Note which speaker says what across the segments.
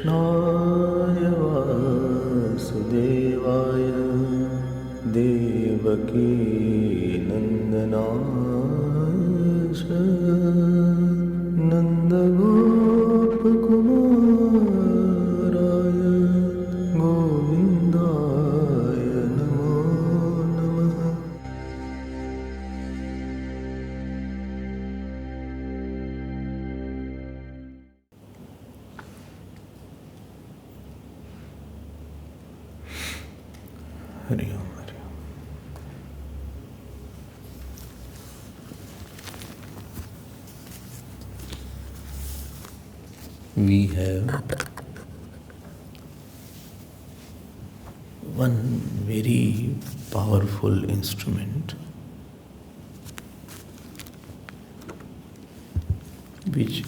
Speaker 1: कृष्णाय वासुदेवाय देवकी नन्दनाय च नन्दगोपकुमाराय गोविन्दाय नमो नमः। Hari Om, Hari Om. We have one very powerful instrument which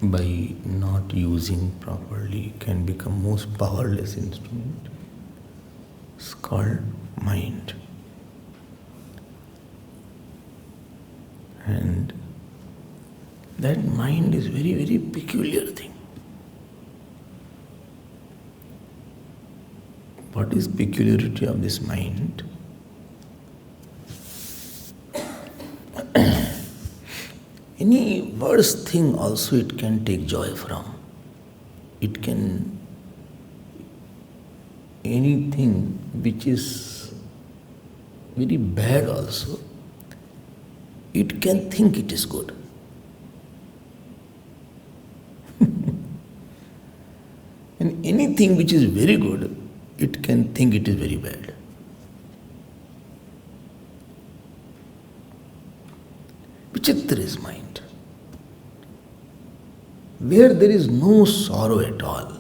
Speaker 1: by not using properly can become most powerless instrument. It's called mind. And that mind is very, very peculiar thing. What is peculiarity of this mind? Any worst thing also it can take joy from. It can, anything which is very bad also, it can think it is good. And anything which is very good, it can think it is very bad. Vichitra is mind. Where there is no sorrow at all,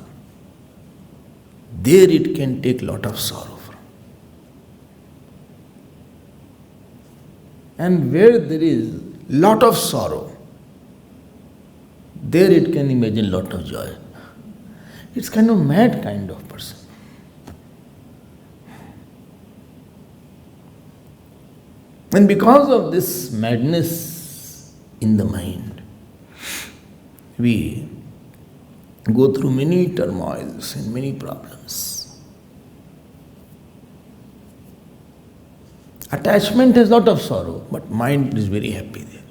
Speaker 1: there it can take lot of sorrow from. And where there is lot of sorrow, there it can imagine lot of joy. It's kind of mad kind of person. And because of this madness in the mind, we go through many turmoils and many problems. Attachment has lot of sorrow, but mind is very happy there.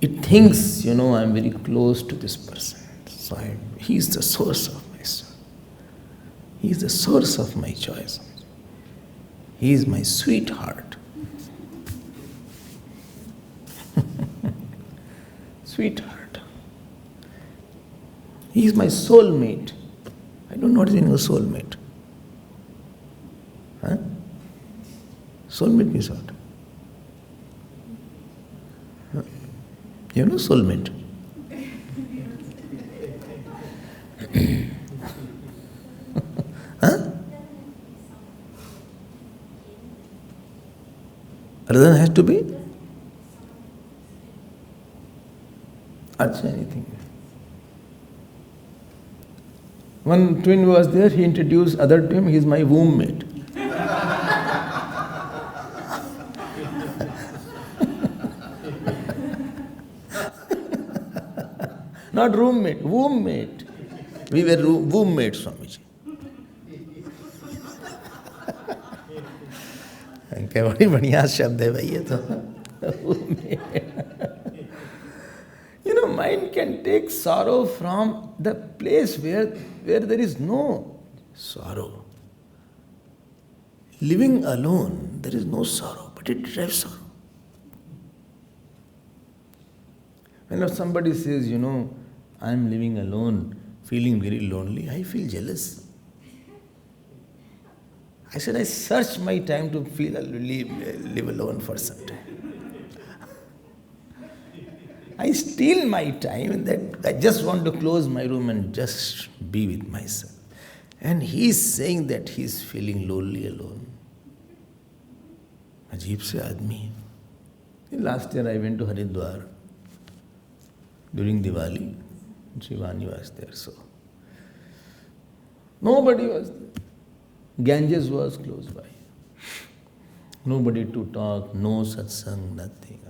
Speaker 1: It thinks, I am very close to this person. So he is the source of my soul. He is the source of my choice. He is my sweetheart. Sweetheart. He is my soulmate. I don't know what is meaning of soulmate. Huh? Soulmate means what? You know soulmate? Huh? Other than has to be? Acha, anything. One twin was there, he introduced other to him, he is my womb mate. Not roommate, womb mate. We were womb mates, Swamiji. क्या बड़ी बढ़िया शब्द है भाई ये तो. Mind can take sorrow from the place where there is no sorrow. Living alone, there is no sorrow, but it drives sorrow. When somebody says, I am living alone, feeling very lonely, I feel jealous. I said, I search my time to live alone for some time. I steal my time that I just want to close my room and just be with myself. And he is saying that he is feeling lonely alone. Ajeeb se aadmi. Last year I went to Haridwar during Diwali. Shivani was there, so nobody was there. Ganges was close by. Nobody to talk, no satsang, nothing.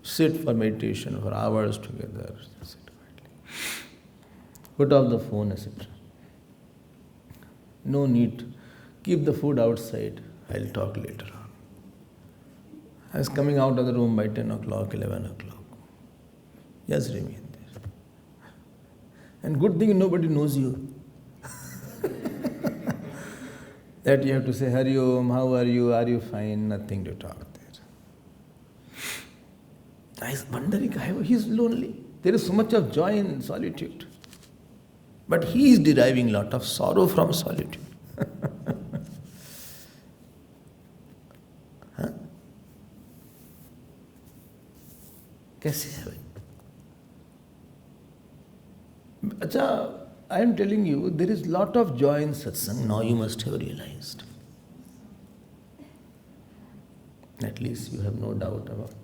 Speaker 1: Sit for meditation for hours together. put off the phone, etc. No need. Keep the food outside. I'll talk later on. I was coming out of the room by 10 o'clock, 11 o'clock. Just remain there. And good thing nobody knows you. That you have to say, Hari Om, how are you fine? Nothing to talk there. I was wondering, he's lonely. There is so much of joy in solitude. But he is deriving a lot of sorrow from solitude. Huh? कैसे है भाई? अच्छा, I am telling you, there is lot of joy in satsang. Now you must have realized. At least you have no doubt about it.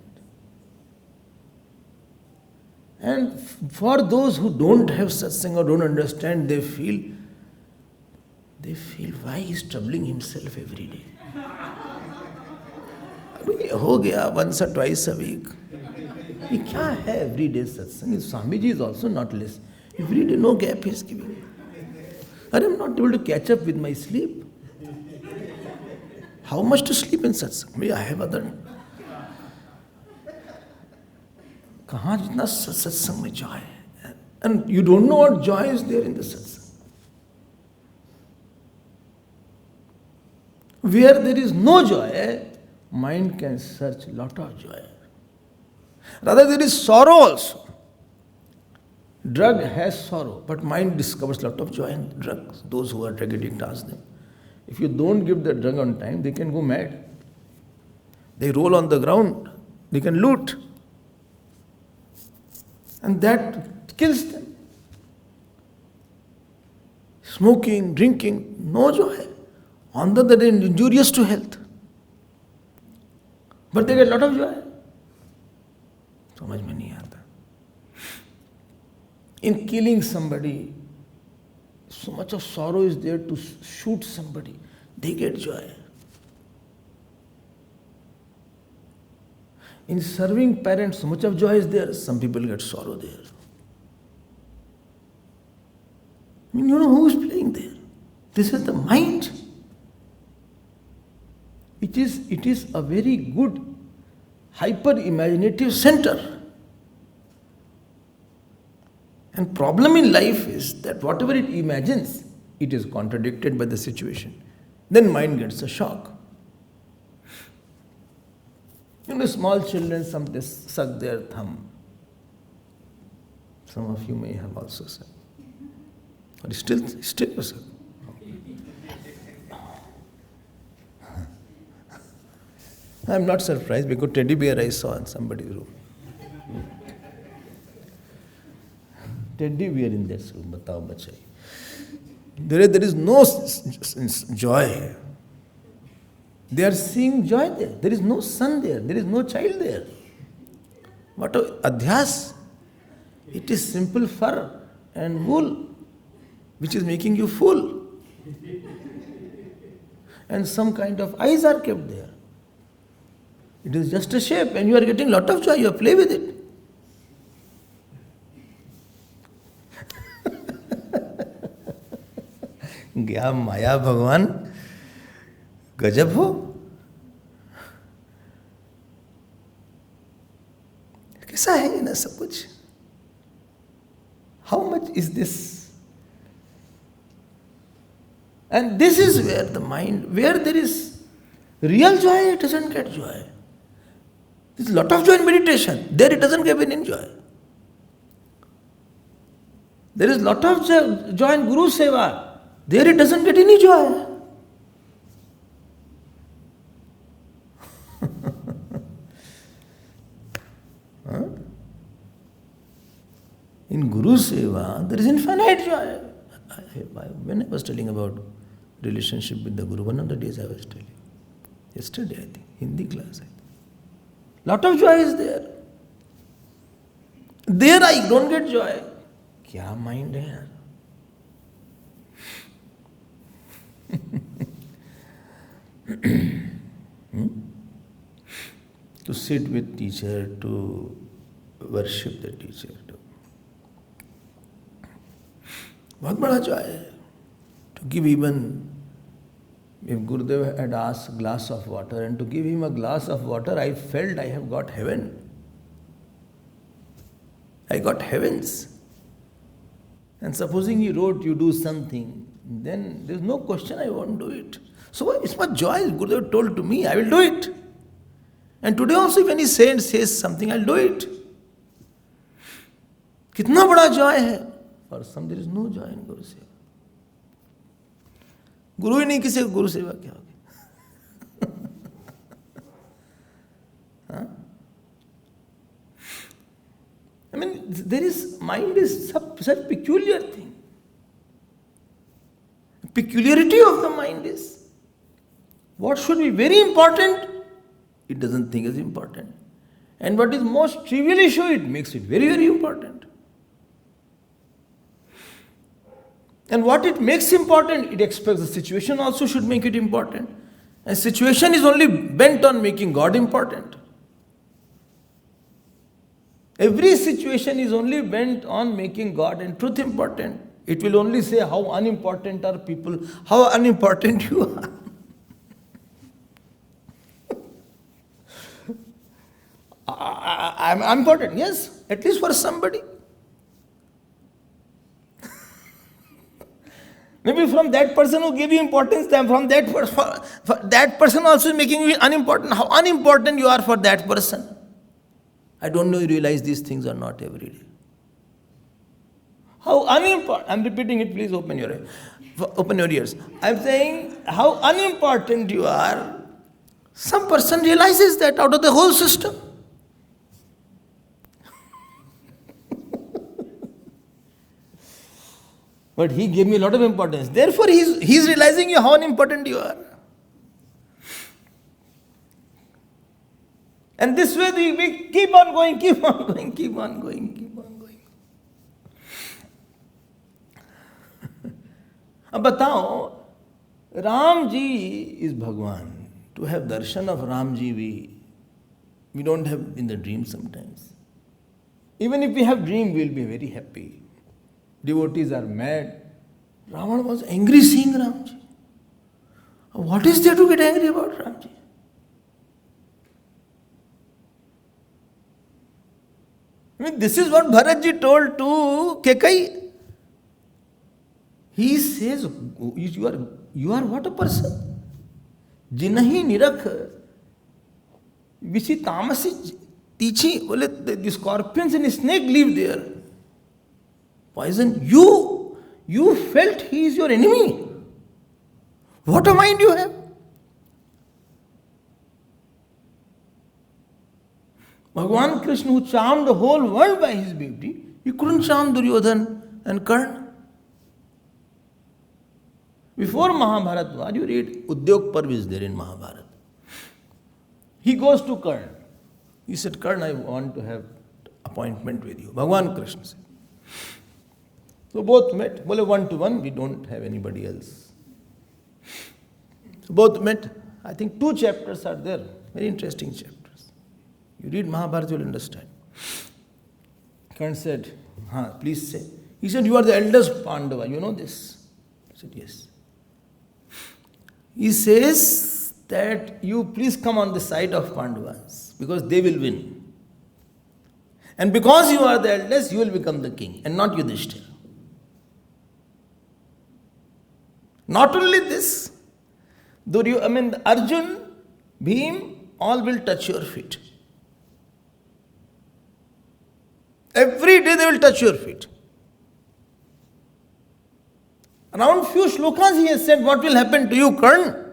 Speaker 1: And for those who don't have satsang or don't understand, they feel, why he is troubling himself every day? अभी हो गया once or twice a week. ये क्या है every day satsang? Swamiji is also not less. Every day, no gap he is giving. I am not able to catch up with my sleep. How much to sleep in satsang? Maybe I have other. कहाँ जितना satsang में joy है? And you don't know what joy is there in the satsang. Where there is no joy, mind can search lot of joy. Rather, there is sorrow also. Drug has sorrow, but mind discovers a lot of joy in drugs. Those who are drug addict, ask them. If you don't give the drug on time, they can go mad. They roll on the ground. They can loot. And that kills them. Smoking, drinking, no joy. On the other hand, injurious to health. But they get a lot of joy. समझ में नहीं आता. In killing somebody, so much of sorrow is there to shoot somebody. They get joy. In serving parents, so much of joy is there. Some people get sorrow there. I mean, you know who is playing there? This is the mind. It is a very good hyper-imaginative center. And problem in life is that whatever it imagines, it is contradicted by the situation. Then mind gets a shock. You know, small children sometimes suck their thumb. Some of you may have also said. Or still you suck. I am not surprised because teddy bear I saw in somebody's room. Teddy bear in that room, batao bachai. There is no joy. They are seeing joy there. There is no son there. There is no child there. What a adhyas. It is simple fur and wool, which is making you full. And some kind of eyes are kept there. It is just a shape and you are getting lot of joy. You play with it. गया माया भगवान गजब हो. कैसा है ये ना सब कुछ? How much is this? And this is where the mind, where there is real joy, it doesn't get joy. There's a lot of joy in meditation. There it doesn't get any joy. There is a lot of joy in Guru Seva. There it doesn't get any joy. Huh? In Guru Seva, there is infinite joy. When I was telling about relationship with the Guru, one of the days I was telling. Yesterday, I think, Hindi class. Lot of joy is there. There I don't get joy. क्या mind है यार? To sit with teacher, to worship the teacher. बहुत बड़ा joy है. To give even, if Gurudev had asked a glass of water, and to give him a glass of water, I felt I have got heaven. I got heavens. And supposing he wrote, you do something, then there's no question I won't do it. So it's my joy. Gurudev told to me, I will do it. And today also when he says something, I'll do it. कितना बड़ा joy है. For some there is no joy in Guru Seva. गुरु ही नहीं किसी को गुरु सेवा क्या होगी. हाँ? I mean, mind is such peculiar thing. Peculiarity of the mind is, what should be very important, it doesn't think is important. And what is most trivially so, it makes it very, very important. And what it makes important, it expects the situation also should make it important. And situation is only bent on making God important. Every situation is only bent on making God and truth important. It will only say how unimportant are people, how unimportant you are. I'm important, yes, at least for somebody. Maybe from that person who gave you importance, from that person also is making you unimportant. How unimportant you are for that person. I don't know you realize these things or not every day. How unimportant, I'm repeating it, please open your ears. I'm saying how unimportant you are. Some person realizes that out of the whole system. But he gave me a lot of importance. Therefore, he's realizing you how unimportant you are. And this way we keep on going, keep on going, keep on going, keep on going. अब बताओ, Ram ji is Bhagwan. To have darshan of Ram ji, we don't have in the dream sometimes. Even if we have dream, we will be very happy. Devotees are mad. Ravana was angry seeing Ramji. What is there to get angry about Ramji? I mean, this is what Bharatji told to Kekai. He says, you are what a person? Jinahi nirakh. Vichi tamasi teaching. The scorpions and snake live there. Poison. You felt he is your enemy. What a mind you have. Bhagavan Krishna, who charmed the whole world by his beauty, he couldn't charm Duryodhan and Karna. Before Mahabharata, you read Udyog Parv is there in Mahabharata. He goes to Karna. He said, Karna, I want to have appointment with you. Bhagavan Krishna said. So both met. Bole 1-to-1, we don't have anybody else. So both met. I think 2 chapters are there. Very interesting chapters. You read Mahabharata, you'll understand. Karna said, please say. He said, you are the eldest Pandava. You know this? He said, yes. He says that you please come on the side of Pandavas because they will win. And because you are the eldest, you will become the king and not Yudhishthira. Not only this, Arjun, Bhim, all will touch your feet. Every day they will touch your feet. Around few shlokas he has said, what will happen to you, Karna?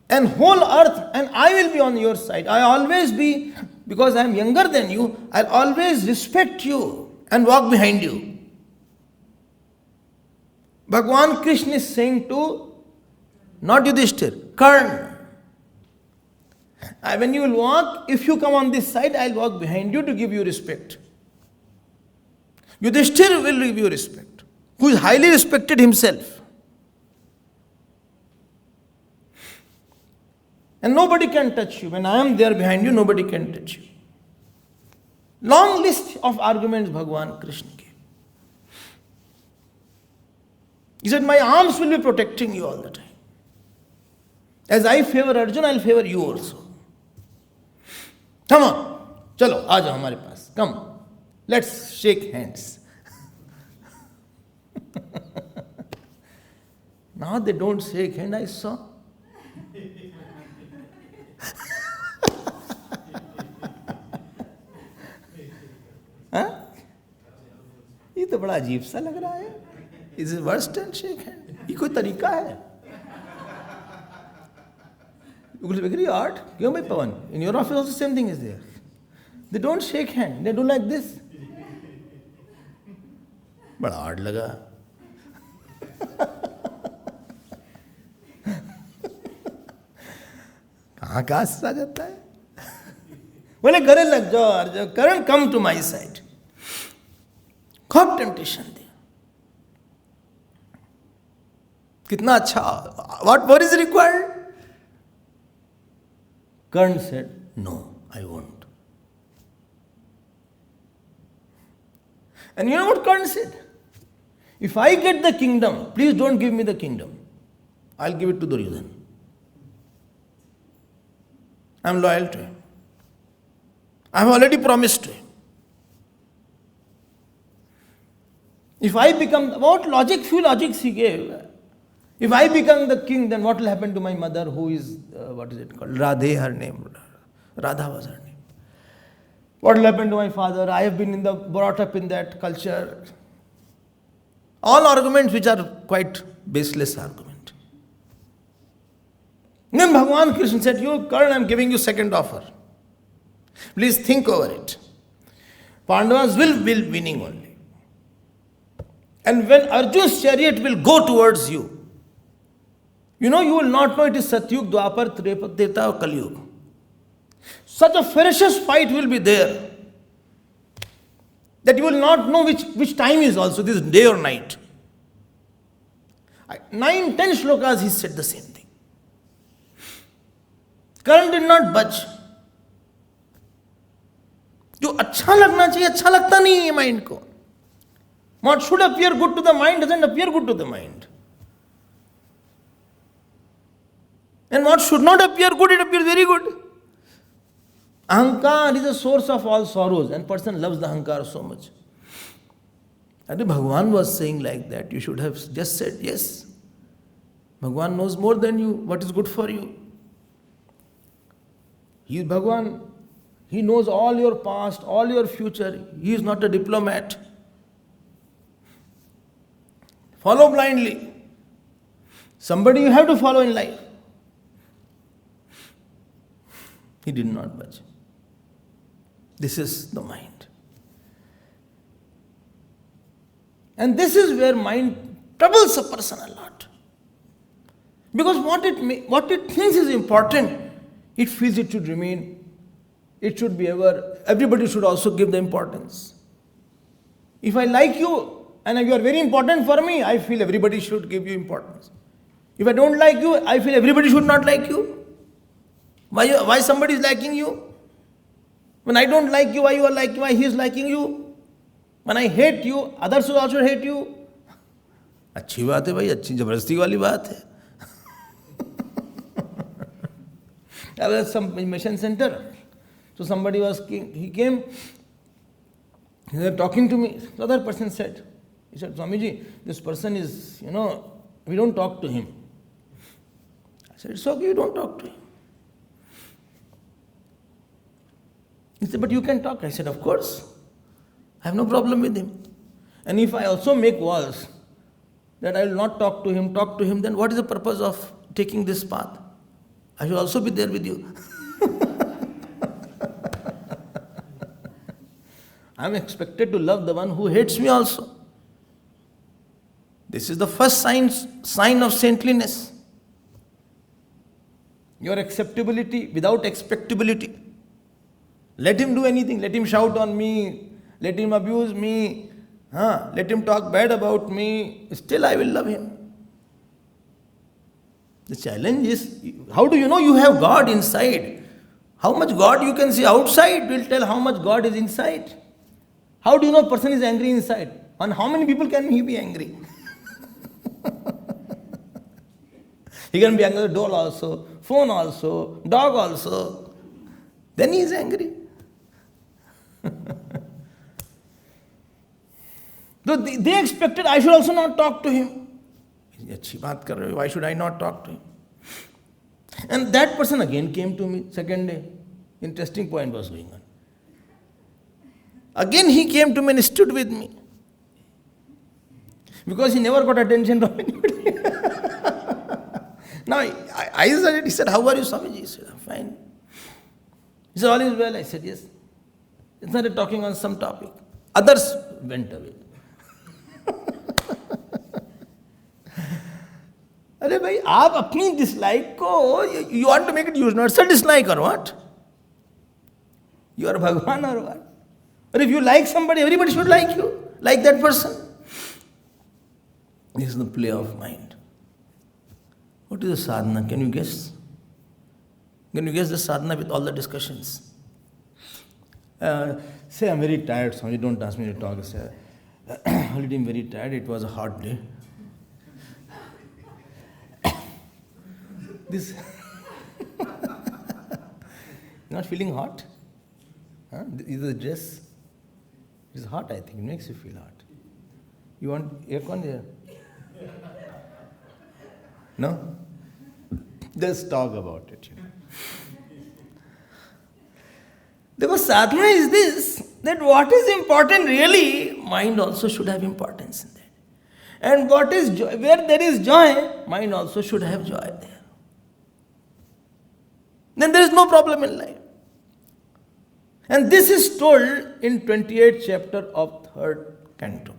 Speaker 1: And whole earth, and I will be on your side. I always be, because I am younger than you, I'll always respect you and walk behind you. Bhagavan Krishna is saying to, not Yudhishthir, Karna. When you will walk, if you come on this side, I'll walk behind you to give you respect. Yudhishthir will give you respect, who is highly respected himself. And nobody can touch you. When I am there behind you, nobody can touch you. Long list of arguments Bhagavan Krishna gave. He said, my arms will be protecting you all the time. As I favor Arjuna, I'll favor you also. Come on, chalo, aa jao hamare paas. Come, let's shake hands. Now they don't shake hands, I saw. हाँ? ये तो बड़ा अजीब सा लग रहा है. Is it worse than shake hand? ये कोई तरीका है? You will be very odd. क्यों भाई पवन? In your office also same thing is there. They don't shake hand. They do like this. बड़ा odd लगा. कहाँ कहाँ से आ जाता है? बोले गले लग जाओ Arjun. Karan, come to my side. खूब टेम्पटेशन दिया. कितना अच्छा. What more is required? Karan said, no, I won't. And you know what Karan said? If I get the kingdom, please don't give me the kingdom. I'll give it to Duryodhana. I'm loyal to him. I've already promised to him. If I become, what logic, few logics he gave. If I become the king, then what will happen to my mother, who is, what is it called? Radhe, her name. Radha was her name. What will happen to my father? I have been brought up in that culture. All arguments which are quite baseless argument. Then Bhagavan Krishna said, you, Karan, I am giving you second offer. Please think over it. Pandavas will be winning only. And when Arjuna's chariot will go towards you, you know, you will not know it is Satyug, Dwapar, Treta or Kaliyug. Such a ferocious fight will be there that you will not know which time is also, this day or night. 9-10 shlokas he said the same thing. Karan did not budge. जो अच्छा लगना चाहिए अच्छा लगता नहीं है mind को. What should appear good to the mind doesn't appear good to the mind. And what should not appear good, it appears very good. Ahankar is the source of all sorrows, and person loves the ahankar so much. And if Bhagavan was saying like that, you should have just said yes. Bhagavan knows more than you what is good for you. He is Bhagavan. He knows all your past, all your future. He is not a diplomat. Follow blindly. Somebody you have to follow in life. He did not budge. This is the mind. And this is where mind troubles a person a lot. Because what it thinks is important, it feels it should remain. It should be ever, everybody should also give the importance. If I like you and you are very important for me, I feel everybody should give you importance. If I don't like you, I feel everybody should not like you. Why somebody is liking you? When I don't like you, why you are liking, why he is liking you? When I hate you, others will also hate you. अच्छी बात है भाई, अच्छी जबरदस्ती वाली बात है. I was at some mission center. So somebody he came, he was talking to me. The other person said, he said, Swamiji, this person is, we don't talk to him. I said, it's okay, you don't talk to him. He said, but you can talk. I said, of course. I have no problem with him. And if I also make walls that I will not talk to him, then what is the purpose of taking this path? I should also be there with you. I am expected to love the one who hates me also. This is the first sign of saintliness. Your acceptability without expectability. Let him do anything. Let him shout on me. Let him abuse me. Let him talk bad about me. Still I will love him. The challenge is, how do you know you have God inside? How much God you can see outside will tell how much God is inside. How do you know a person is angry inside? On how many people can he be angry? He can be angry at the doll also, phone also, dog also. Then he is angry. So they expected I should also not talk to him. Why should I not talk to him? And that person again came to me second day. Interesting point was going on. Again he came to me and stood with me. Because he never got attention from anybody. Now, I said, he said, how are you, Swamiji? He said, I'm fine. He said, all is well. I said, yes. He started talking on some topic. Others went away. अरे भाई आप अपनी dislike को you want to make it universal dislike or what? You are Bhagavan or what? But if you like somebody, everybody should like you, like that person. This is the play of mind. What is the sadhana? Can you guess? Can you guess the sadhana with all the discussions? Say I'm very tired, Swami, don't ask me to talk. Say, already I'm very tired, it was a hot day. This not feeling hot? Huh? Is the dress? It's hot, I think. It makes you feel hot. You want aircon there? No? Just talk about it. Because sadhana is this, that what is important really, mind also should have importance in that. And what is joy, where there is joy, mind also should have joy there. Then there is no problem in life. And this is told in 28th chapter of 3rd Canto.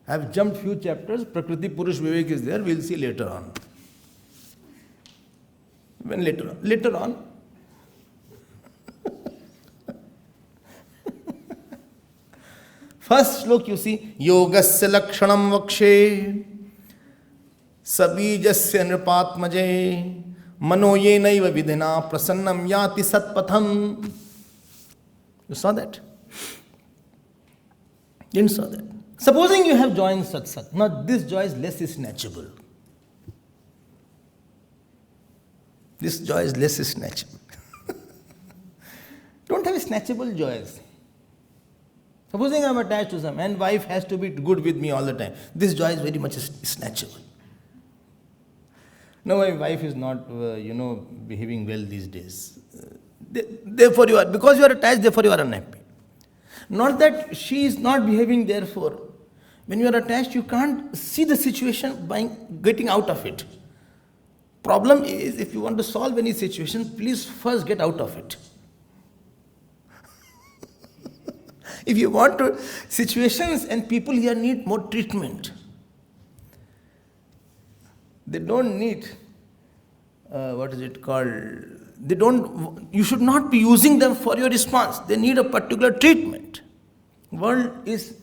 Speaker 1: I have jumped few chapters. Prakriti Purush Vivek is there. We'll see later on. When later on? Later on. First slok you see. Yogasya lakshanam vakshe sabijasya nripatmaje mano yenaiva vidhina prasannam yati satpatham. You saw that? Didn't saw that. Supposing you have joy in satsang. Now this joy is less snatchable. This joy is less snatchable. Don't have snatchable joys. Supposing I am attached to some and wife has to be good with me all the time. This joy is very much snatchable. No, my wife is not, behaving well these days. Therefore you are, because you are attached, therefore you are unhappy. Not that she is not behaving, therefore. When you are attached, you can't see the situation by getting out of it. Problem is, if you want to solve any situation, please first get out of it. If you want to, situations and people here need more treatment. They don't need, you should not be using them for your response. They need a particular treatment. World is,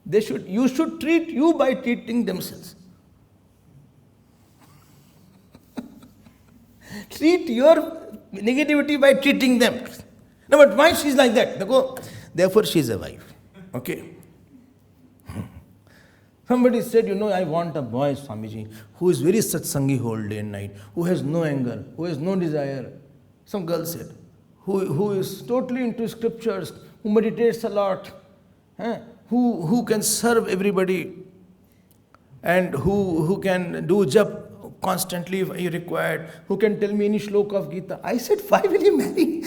Speaker 1: you should treat you by treating themselves. Treat your negativity by treating them. No, but why she's like that? Therefore she is a wife. Okay. Somebody said, I want a boy, Swamiji, who is very satsangi whole day and night, who has no anger, who has no desire. Some girl said, who is totally into scriptures, who meditates a lot, who can serve everybody, and who can do jap constantly if required, who can tell me any shloka of Gita. I said, why will you marry?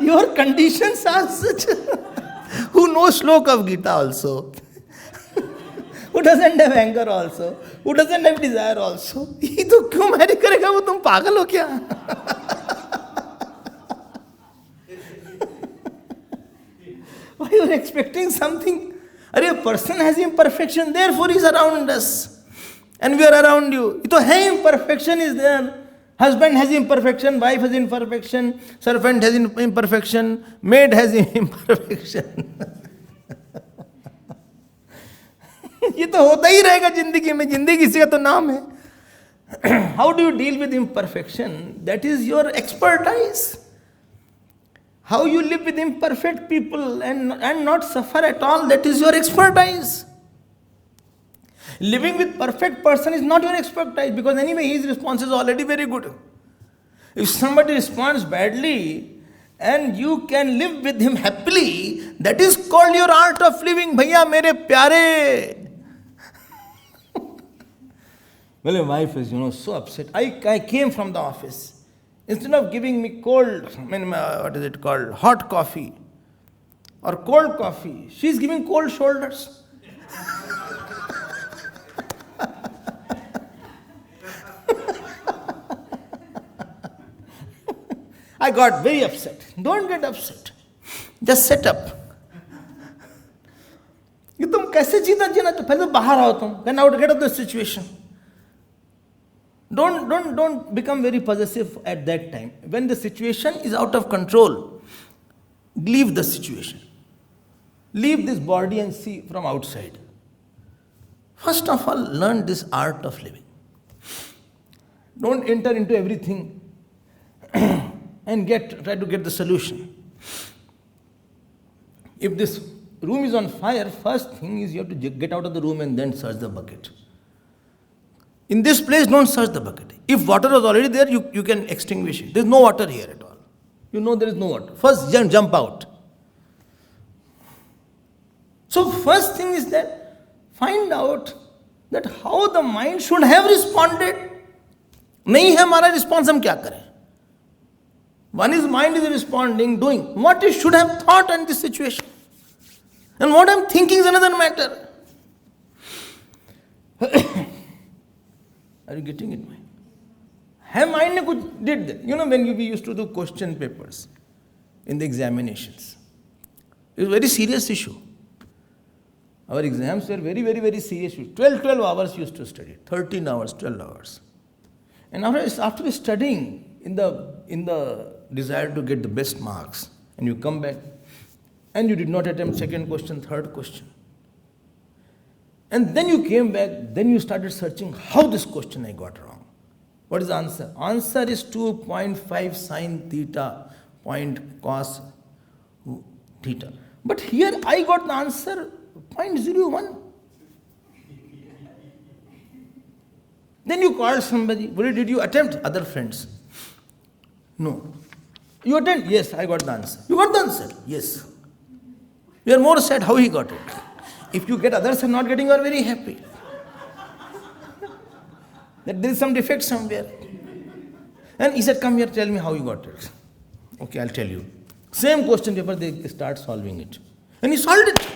Speaker 1: Your conditions are such. Who knows shloka of Gita also? Who doesn't have anger also? Who doesn't have desire also? ये तो क्यों marry करेगा? वो तुम पागल हो क्या? Why you are expecting something? A person has imperfection, therefore he is around us. And we are around you. तो है imperfection is there. Husband has imperfection, wife has imperfection, servant has imperfection, maid has imperfection. ये तो होता ही रहेगा जिंदगी में. जिंदगी किसी का तो नाम है. How do you deal with imperfection? That is your expertise. How you live with imperfect people and not suffer at all, that is your expertise. Living with perfect person is not your expertise, because anyway his response is already very good. If somebody responds badly and you can live with him happily, that is called your art of living. Bhaiya mere pyare. Well, my wife is, so upset. I came from the office. Instead of giving me hot coffee or cold coffee, she's giving cold shoulders. I got very upset. Don't get upset. Just sit up. You तुम कैसे जीना जीना तो पहले बाहर आओ तुम. Then out get out of the situation. Don't become very possessive at that time. When the situation is out of control, leave the situation. Leave this body and see from outside. First of all, learn this art of living. Don't enter into everything and try to get the solution. If this room is on fire, first thing is you have to get out of the room and then search the bucket. In this place, don't search the bucket. If water was already there, you can extinguish it. There is no water here at all. You know there is no water. First, jump out. So first thing is that find out that how the mind should have responded. नहीं है हमारा response, हम क्या करें? One is mind is responding, doing. What it should have thought in this situation. And what I'm thinking is another matter. Are you getting it? Mind did that. When we used to do question papers in the examinations, it was a very serious issue. Our exams were very, very, very serious. 12 hours used to study. 13 hours, 12 hours. And after studying in the desire to get the best marks, and you come back, and you did not attempt second question, third question. And then you came back, then you started searching how this question I got wrong. What is the answer? Answer is 2.5 sine theta, point cos theta. But here I got the answer 0.01. Then you called somebody. Did you attempt? Other friends. No. You attempt? Yes, I got the answer. You got the answer? Yes. You are more sad how he got it. If you get others are not getting, you are very happy. That there is some defect somewhere. And he said, come here, tell me how you got it. Okay, I'll tell you. Same question paper, they start solving it. And he solved it.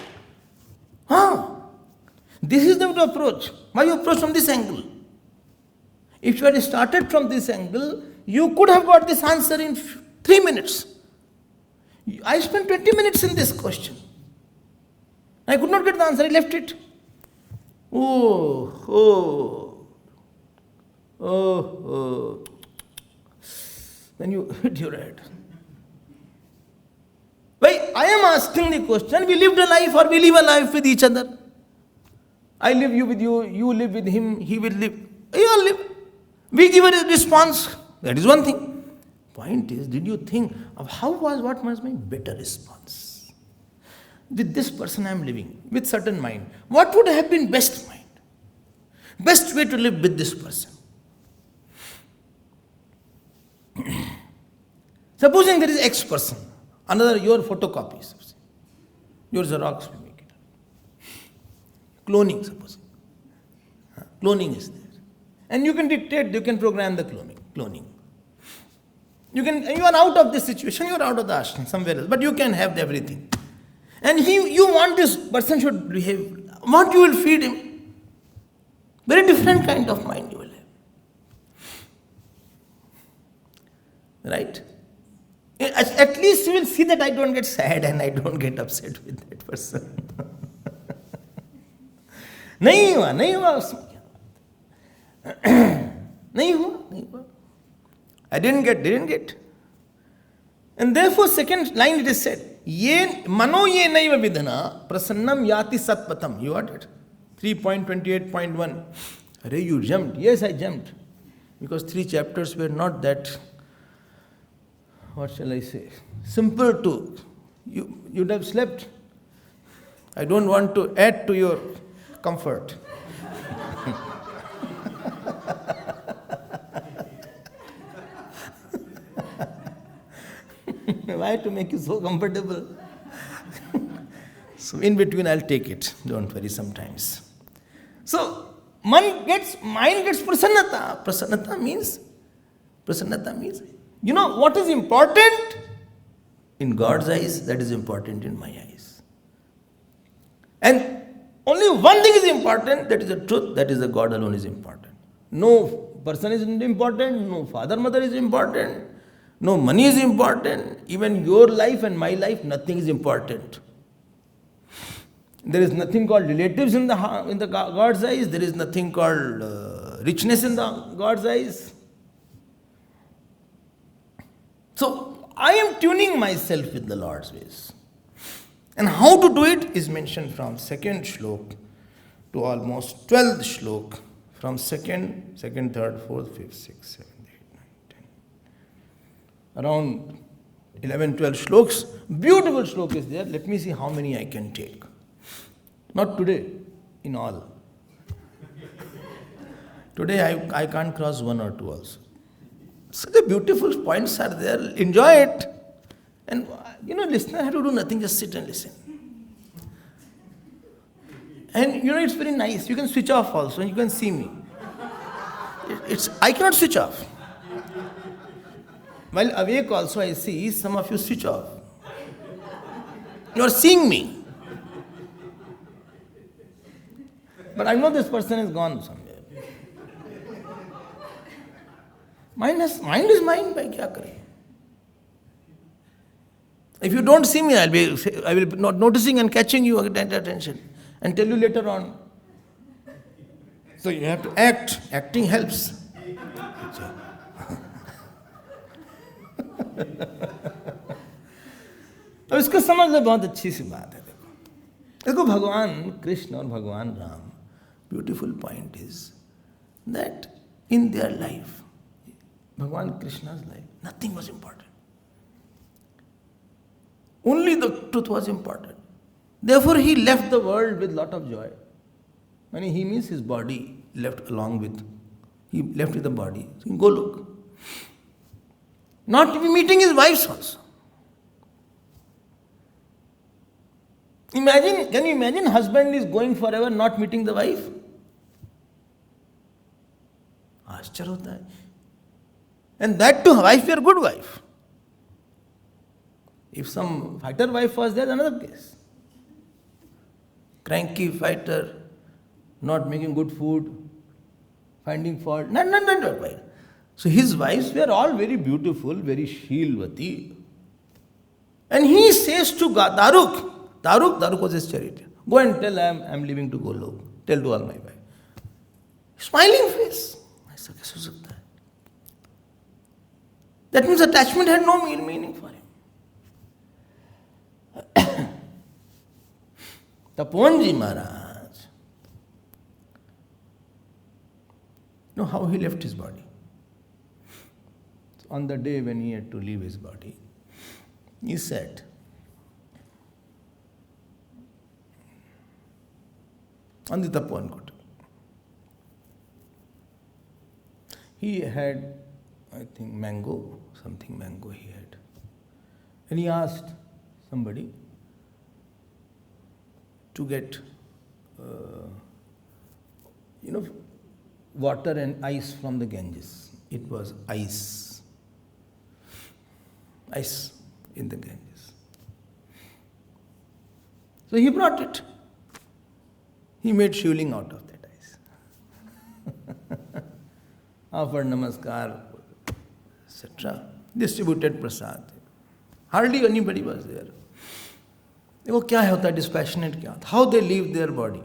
Speaker 1: This is the approach. Why you approach from this angle? If you had started from this angle, you could have got this answer in 3 minutes. I spent 20 minutes in this question. I could not get the answer, I left it. Oh. Then you hit your head. Why? I am asking the question, we lived a life or we live a life with each other? I live with you, you live with him, he will live. We all live. We give a response. That is one thing. Point is, did you think of what was my better response? With this person I am living, with certain mind. What would have been best mind? Best way to live with this person. Supposing there is X person, another your photocopies, your Xerox will make it. Cloning, suppose. Cloning is there. And you can dictate, you can program the cloning. You are out of this situation, you are out of the ashram, somewhere else, but you can have everything. And you want this person should behave. What you will feed him? Very different kind of mind you will have. Right? At least you will see that I don't get sad and I don't get upset with that person. नहीं हुआ उसमें नहीं हुआ. I didn't get. And therefore, second line it is said, Ye mano ye naiva vidhana prasannam yati satpatam. You got it? 3.28.1. Arey, you jumped. Yes, I jumped. because 3 chapters were not that, what shall I say, simple to, you'd have slept. I don't want to add to your comfort. Why to make you so comfortable? So in between I'll take it. Don't worry sometimes. So mind gets prasannata. Prasannata means, you know what is important? In God's eyes, that is important in my eyes. And only one thing is important, that is the truth, that is the God alone is important. No person is important, no father, mother is important, no money is important, even your life and my life, nothing is important. There is nothing called relatives in the God's eyes, there is nothing called richness in the God's eyes. So I am tuning myself with the Lord's ways. And how to do it is mentioned from 2nd shlok to almost 12th shlok, from 2nd, 3rd, 4th, 5th, 6th, 7th, 8th, 9th, 10th. Around 11, 12 shloks. Beautiful shlok is there. Let me see how many I can take. Not today, in all. Today I can't cross 1 or 2 also. So the beautiful points are there. Enjoy it. And listener have to do nothing, just sit and listen. And it's very nice. You can switch off also, and you can see me. I cannot switch off. While awake also, I see some of you switch off. You are seeing me. But I know this person is gone somewhere. Mind is mind, bhai, kya kare? If you don't see me, I will be not noticing and catching you attention and tell you later on. So you have to act. Acting helps. अब इसको समझ लो, बहुत अच्छी सी बात है. देखो भगवान कृष्ण और भगवान Ram, beautiful point is that in their life, Bhagavan Krishna's life, nothing was important. Only the truth was important. Therefore, he left the world with lot of joy. When he means his body left he left with the body. So go look. Not meeting his wives also. Can you imagine husband is going forever not meeting the wife? आश्चर्य होता है. And that too, wife were good wife. If some fighter wife was there, another case. Cranky fighter, not making good food, finding fault. No. So his wives were all very beautiful, very Shilvati. And he says to Daruk was his charioteer, go and tell I am leaving to Golok. Tell to all my wife. Smiling face. That means attachment had no meaning for him. Taponji Maharaj, know how he left his body. So on the day when he had to leave his body, he said, on the Tapovan Kota, he had, I think, something mango he had. And he asked somebody to get, water and ice from the Ganges. It was ice in the Ganges. So he brought it. He made shivling out of that ice. Offered namaskar, etc. Distributed prasad. Hardly anybody was there. देखो क्या होता है dispassionate क्या होता, how they leave their body.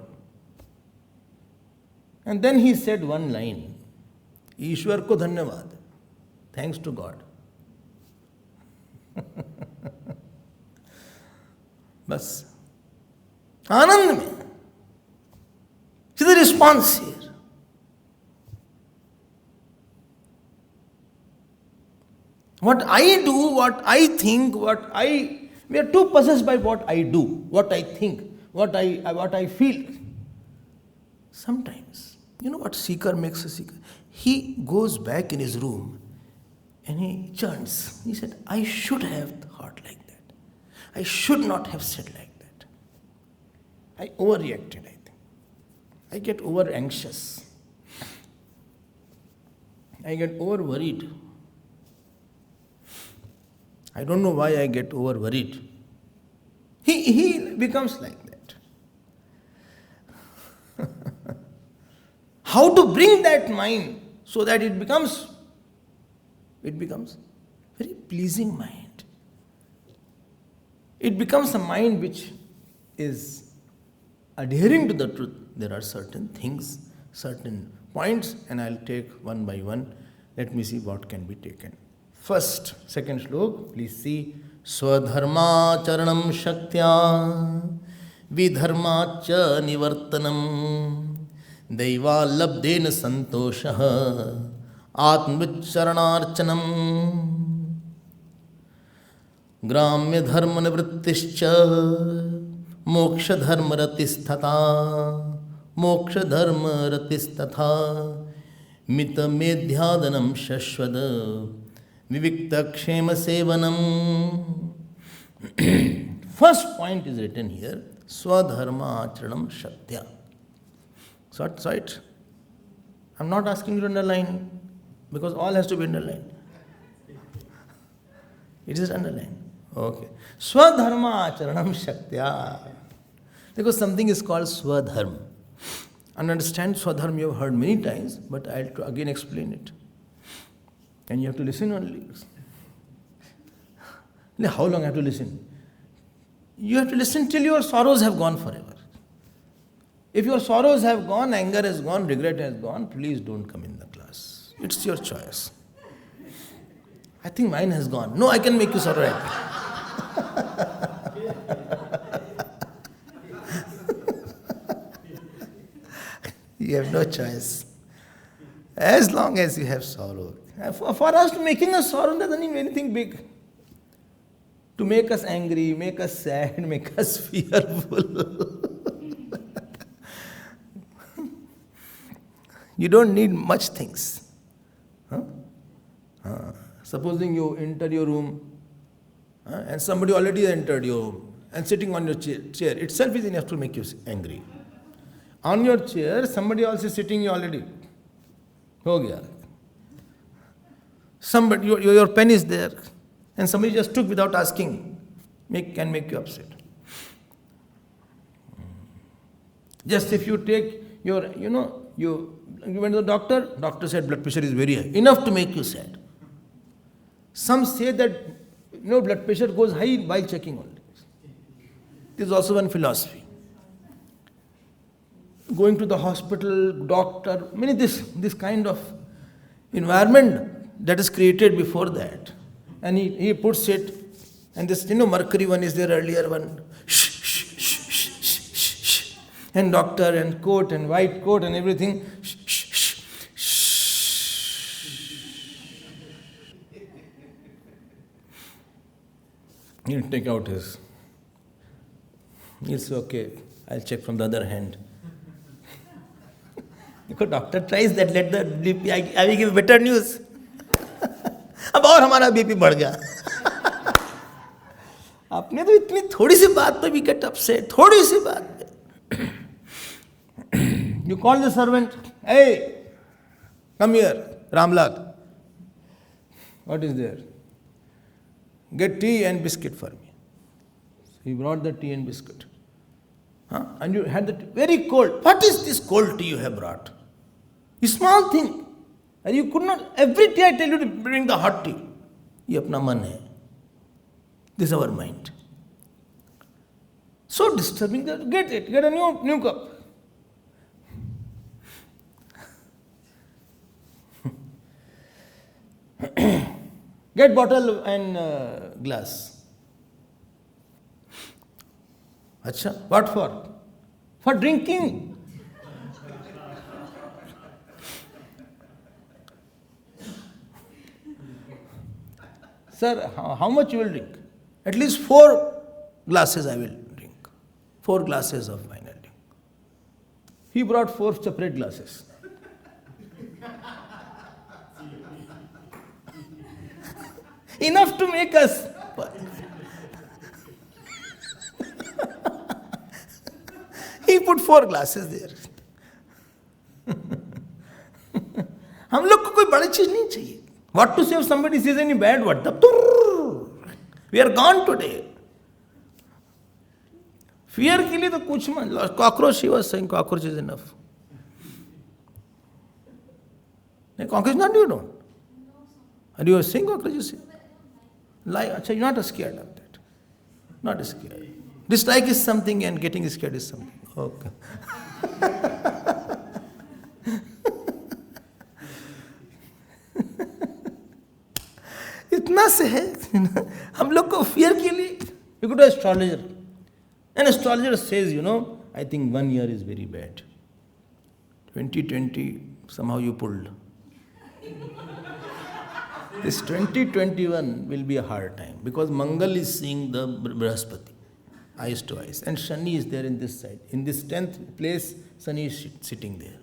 Speaker 1: And then he said one line, ईश्वर को धन्यवाद, thanks to God. बस आनंद में. See the response here. What I do, what I think, we are too possessed by what I do, what I think, what I feel. Sometimes, you know what seeker makes a seeker? He goes back in his room and he chants. He said, I should have thought like that. I should not have said like that. I overreacted, I think. I get over anxious. I get over worried. I don't know why I get over worried. He becomes like that. How to bring that mind so that it becomes very pleasing mind. It becomes a mind which is adhering to the truth. There are certain things, certain points, and I'll take one by one. Let me see what can be taken. First, second shlok, please see. Swadharma charanam shaktya vidharma cha nivartanam daiva labdena santosha atmvicharanarchanam gramya dharma nivrittischa moksha dharma ratistatha mita medhyadanam shashwada vivikta kshema sevanam. First point is written here, Swadharma acharanam shaktya. So it? I'm not asking you to underline, because all has to be underlined. It is underlined. Okay. Swadharma acharanam shaktya. Because something is called Swadharma. And understand Swadharma you have heard many times, but I'll again explain it. And you have to listen only. How long have to listen? You have to listen till your sorrows have gone forever. If your sorrows have gone, anger has gone, regret has gone, please don't come in the class. It's your choice. I think mine has gone. No, I can make you sorrow happy. You have no choice. As long as you have sorrow. For us, making us sorrow doesn't mean anything big. To make us angry, make us sad, make us fearful. You don't need much things. Supposing you enter your room and somebody already entered your room and sitting on your chair itself is enough to make you angry. On your chair, somebody else is sitting already. Ho gaya. Somebody, your pen is there, and somebody just took without asking, can make you upset. Just if you take your, you went to the doctor said blood pressure is very high, enough to make you sad. Some say that blood pressure goes high while checking only. This is also one philosophy. Going to the hospital, doctor, this kind of environment that is created before that. And he puts it, and this, mercury one is there, earlier one. Shh, shh, shh, shh, shh, shh, shh. And doctor and coat and white coat and everything. Shh, shh, shh, shh. He'll take out his. He'll say, okay, I'll check from the other hand. Because doctor tries that, let the BP, I will give better news. अब और हमारा BP बढ़ गया. आपने तो इतनी थोड़ी सी बात पे भी get upset, थोड़ी सी बात पे. You call the servant, hey, come here, Ramlal. What is there? Get tea and biscuit for me. So he brought the tea and biscuit. And you had the tea, very cold. What is this cold tea you have brought? A small thing. And you could not, every day I tell you to bring the hot tea. Ye apna man hai. This is our mind. So disturbing that, get a new cup. Get bottle and glass. Acha, what for? For drinking. Sir, how much you will drink? At least 4 glasses I will drink. 4 glasses of wine I'll drink. He brought 4 separate glasses. Enough to make us. He put 4 glasses there. हम लोग को कोई बड़ी चीज नहीं चाहिए. What to say if somebody says any bad word? We are gone today. Fear के लिए तो कुछ मत. Cockroach, he was saying cockroach is enough. Cockroach not you don't. And you are saying cockroaches? Lie. Achha, you're not scared of that. Not scared. Dislike is something and getting scared is something. Okay. इतना से है हम लोग को fear के लिए. You go to an astrologer. An astrologer says, I think 1 year is very bad. 2020, somehow you pulled. This 2021 will be a hard time because Mangal is seeing the Brahaspati, eyes to eyes, and Shani is there in this side. In this 10th place, Shani is sitting there.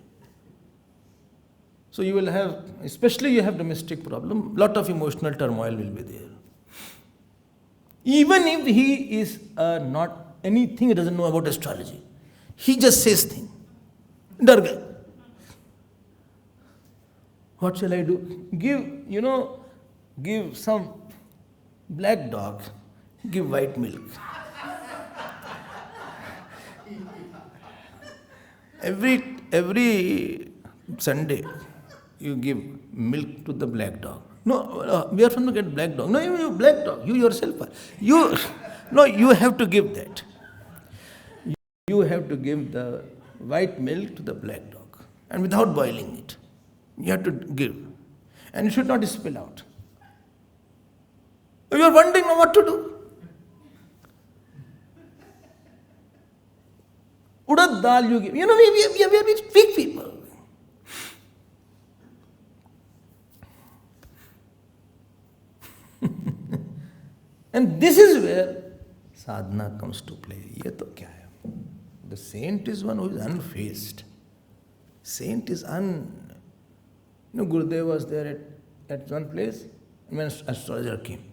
Speaker 1: So you will have, especially you have domestic problem, lot of emotional turmoil will be there. Even if he is not anything, he doesn't know about astrology, he just says things. Darga. What shall I do? Give some black dog, give white milk. Every Sunday, you give milk to the black dog. No, we are from to get black dog. No, you black dog. You yourself are. You have to give that. You have to give the white milk to the black dog, and without boiling it. You have to give. And you should not spill out. You are wondering what to do. Urad dal you give. We are big people. And this is where sadhana comes to play. Ye to kya hai? The saint is one who is unfazed. Saint is Gurudev was there at one place when astrologer came.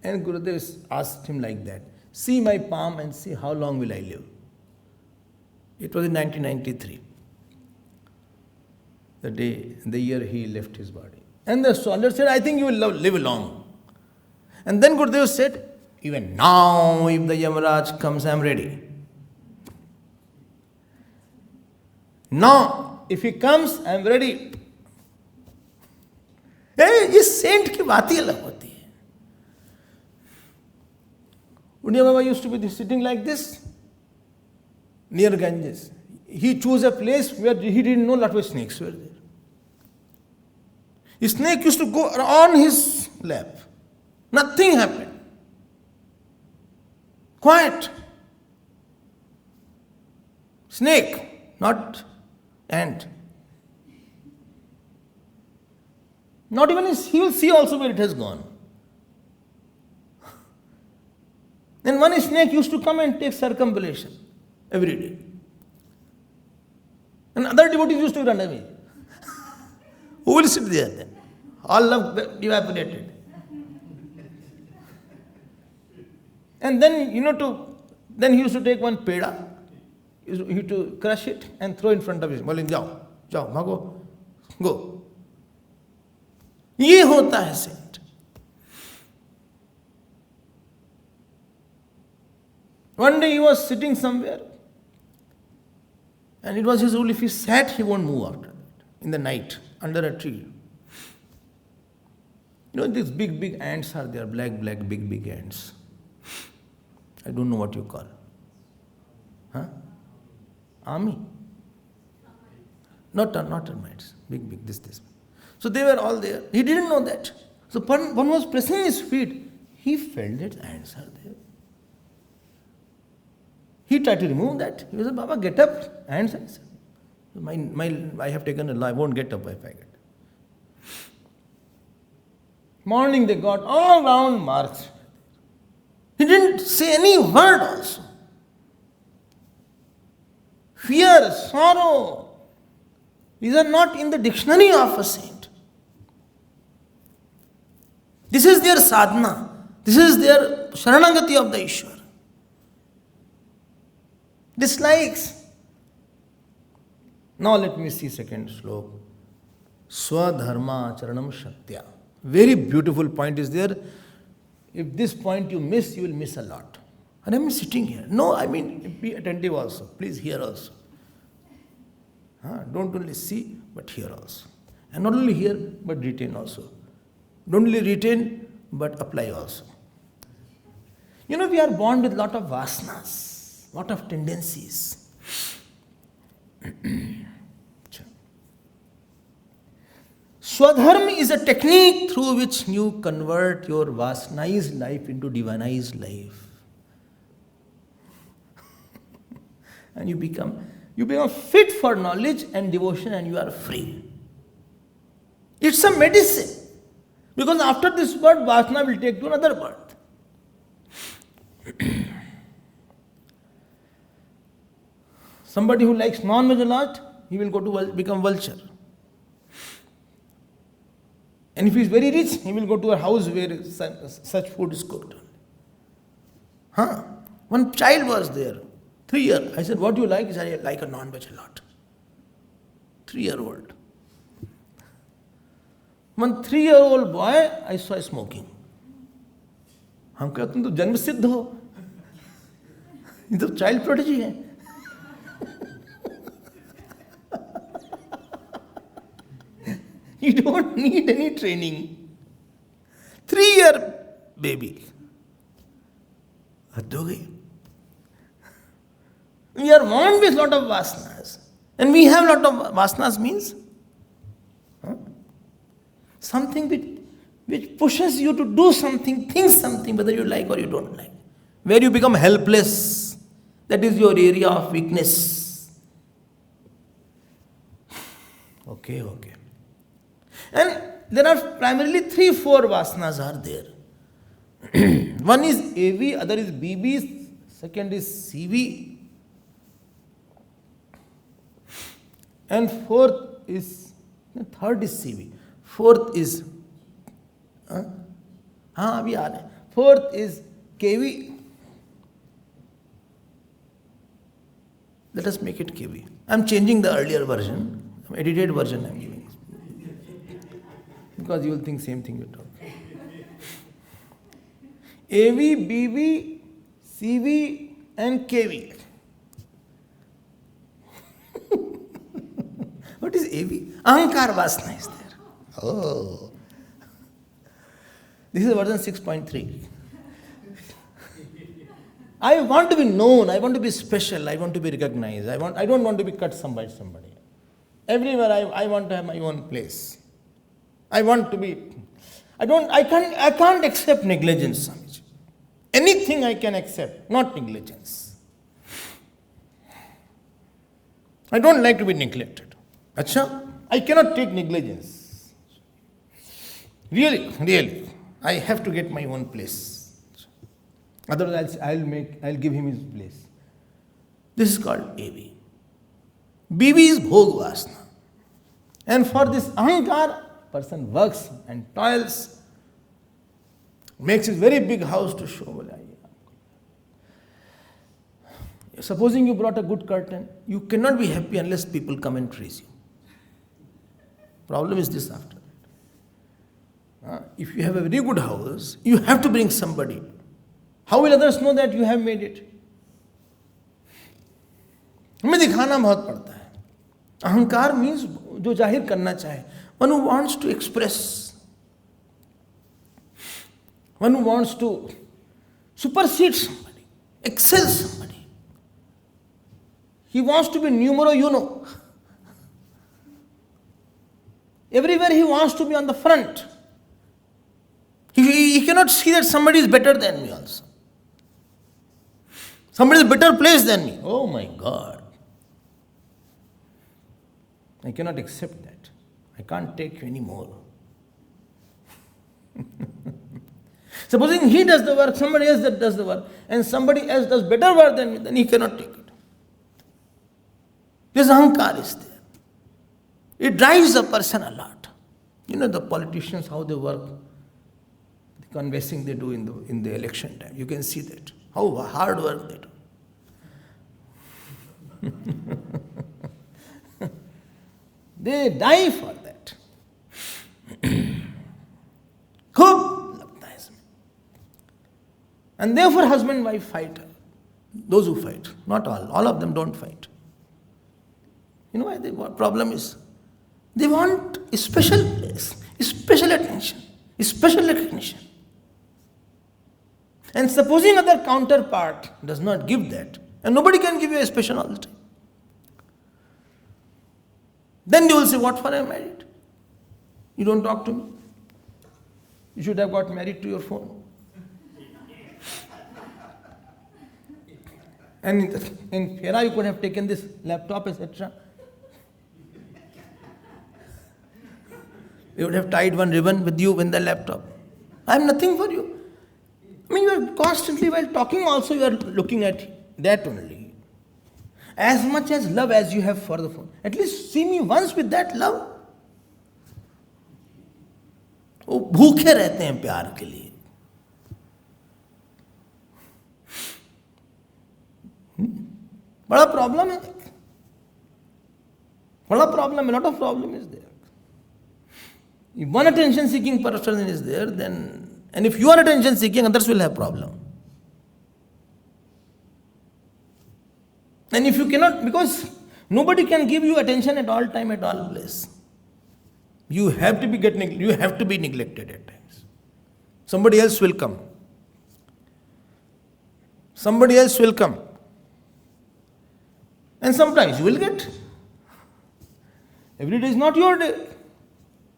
Speaker 1: And Gurudev asked him like that, see my palm and see how long will I live. It was in 1993. The year he left his body. And the astrologer said, I think you will live long. And then Gurudev said, even now if the Yamaraj comes, I am ready. Now, if he comes, I am ready. इस Saint की बात ही अलग होती है. Udiya Baba used to be sitting like this near Ganges. He chose a place where he didn't know lot of snakes were there. A snake used to go on his lap. Nothing happened. Quiet. Snake, not ant. Not even he will see also where it has gone. Then one snake used to come and take circumambulation every day. And other devotees used to run away. Who will sit there then? All love evaporated. And then, then he used to take one peda. He used to crush it and throw in front of him. Boling, jao, bhago, go. ये होता है Saint. One day he was sitting somewhere and it was his rule, if he sat, he won't move after that. In the night, under a tree. These big ants are there, black, big ants. I don't know what you call. Huh? Army? Not termites. Big, this. So they were all there. He didn't know that. So one was pressing his feet. He felt that ants are there. He tried to remove that. He said, Baba, get up. Ants. I have taken a lie. I won't get up if I get. Morning they got all round marks. He didn't say any word also. Fear, sorrow, these are not in the dictionary of a saint. This is their sadhana. This is their sharanagati of the Ishwar. Dislikes. Now let me see second slok. Swadharma charanam shaktya. Very beautiful point is there. If this point you miss, you will miss a lot. And I'm sitting here. No, I mean, be attentive also. Please hear also. Don't only see, but hear also. And not only hear, but retain also. Don't only retain, but apply also. You know, we are born with lot of vasanas, lot of tendencies. Swadharma is a technique through which you convert your vasanized life into divinized life. And you become fit for knowledge and devotion, and you are free. It's a medicine. Because after this birth, vasana will take to another birth. Somebody who likes non-veg a lot, he will go to become vulture. And if he is very rich, he will go to a house where such food is cooked. One child was there, 3 years. I said, what do you like? He said, I like a non-veg a lot. 3-year-old. One 3-year-old boy, I saw smoking. हम कहते तुम तो जन्म सिद्ध हो, ये तो child prodigy है. You don't need any training. 3-year baby. हद हो गई. We are born with lot of vasanas. And we have lot of vasanas means something which pushes you to do something, think something, whether you like or you don't like. Where you become helpless. That is your area of weakness. Okay. And there are primarily 3-4 vasanas are there. One is AV, other is BB, second is CV, and third is CV. Fourth is fourth is KV. Let us make it KV. I am changing the earlier version, edited version I am giving. Because you will think same thing you talk. AV, BV, CV and KV. What is AV? Ahankar Vasana is there. Oh. This is version 6.3. I want to be known, I want to be special, I want to be recognized. I don't want to be cut by somebody. Everywhere I want to have my own place. I can't accept negligence. Anything I can accept, not negligence. I don't like to be neglected. Achha? I cannot take negligence. Really. I have to get my own place. Otherwise, I'll give him his place. This is called AV. BV is Bhog Vasana. And for this Ahankar, person works and toils, makes his very big house to show. Supposing you brought a good curtain, you cannot be happy unless people come and praise you. Problem is this after that. If you have a very good house, you have to bring somebody. How will others know that you have made it? हमें दिखाना बहुत पड़ता है. अहंकार means जो जाहिर करना चाहे. One who wants to express. One who wants to supersede somebody, excel somebody. He wants to be numero uno. Everywhere he wants to be on the front. He cannot see that somebody is better than me also. Somebody is better placed than me. Oh my God. I cannot accept that. I can't take you anymore. Supposing he does the work, somebody else that does the work, and somebody else does better work than me, then he cannot take it. This ahankar is there. It drives a person a lot. You know the politicians, how they work, the canvassing they do in the election time. You can see that. How hard work they do. They die for that. Khub lagta hai isme. And therefore husband and wife fight. Those who fight, not all. All of them don't fight. You know why the problem is? They want a special place, a special attention, a special recognition. And supposing other counterpart does not give that, and nobody can give you a special all the time, then you will say, what for I am married? You don't talk to me. You should have got married to your phone. And in Fera you could have taken this laptop, etc. You would have tied one ribbon with you in the laptop. I am nothing for you. I mean, you are constantly, while talking also, you are looking at that only. As much as love as you have for the phone. At least see me once with that love. वो भूखे रहते हैं प्यार के लिए. बड़ा problem है. बड़ा problem, a lot of problem is there. If one attention seeking person is there, then, and if you are attention seeking, others will have problem. And if you cannot, because nobody can give you attention at all time, at all place. You have to be neglected at times. Somebody else will come. Somebody else will come. And sometimes you will get. Every day is not your day.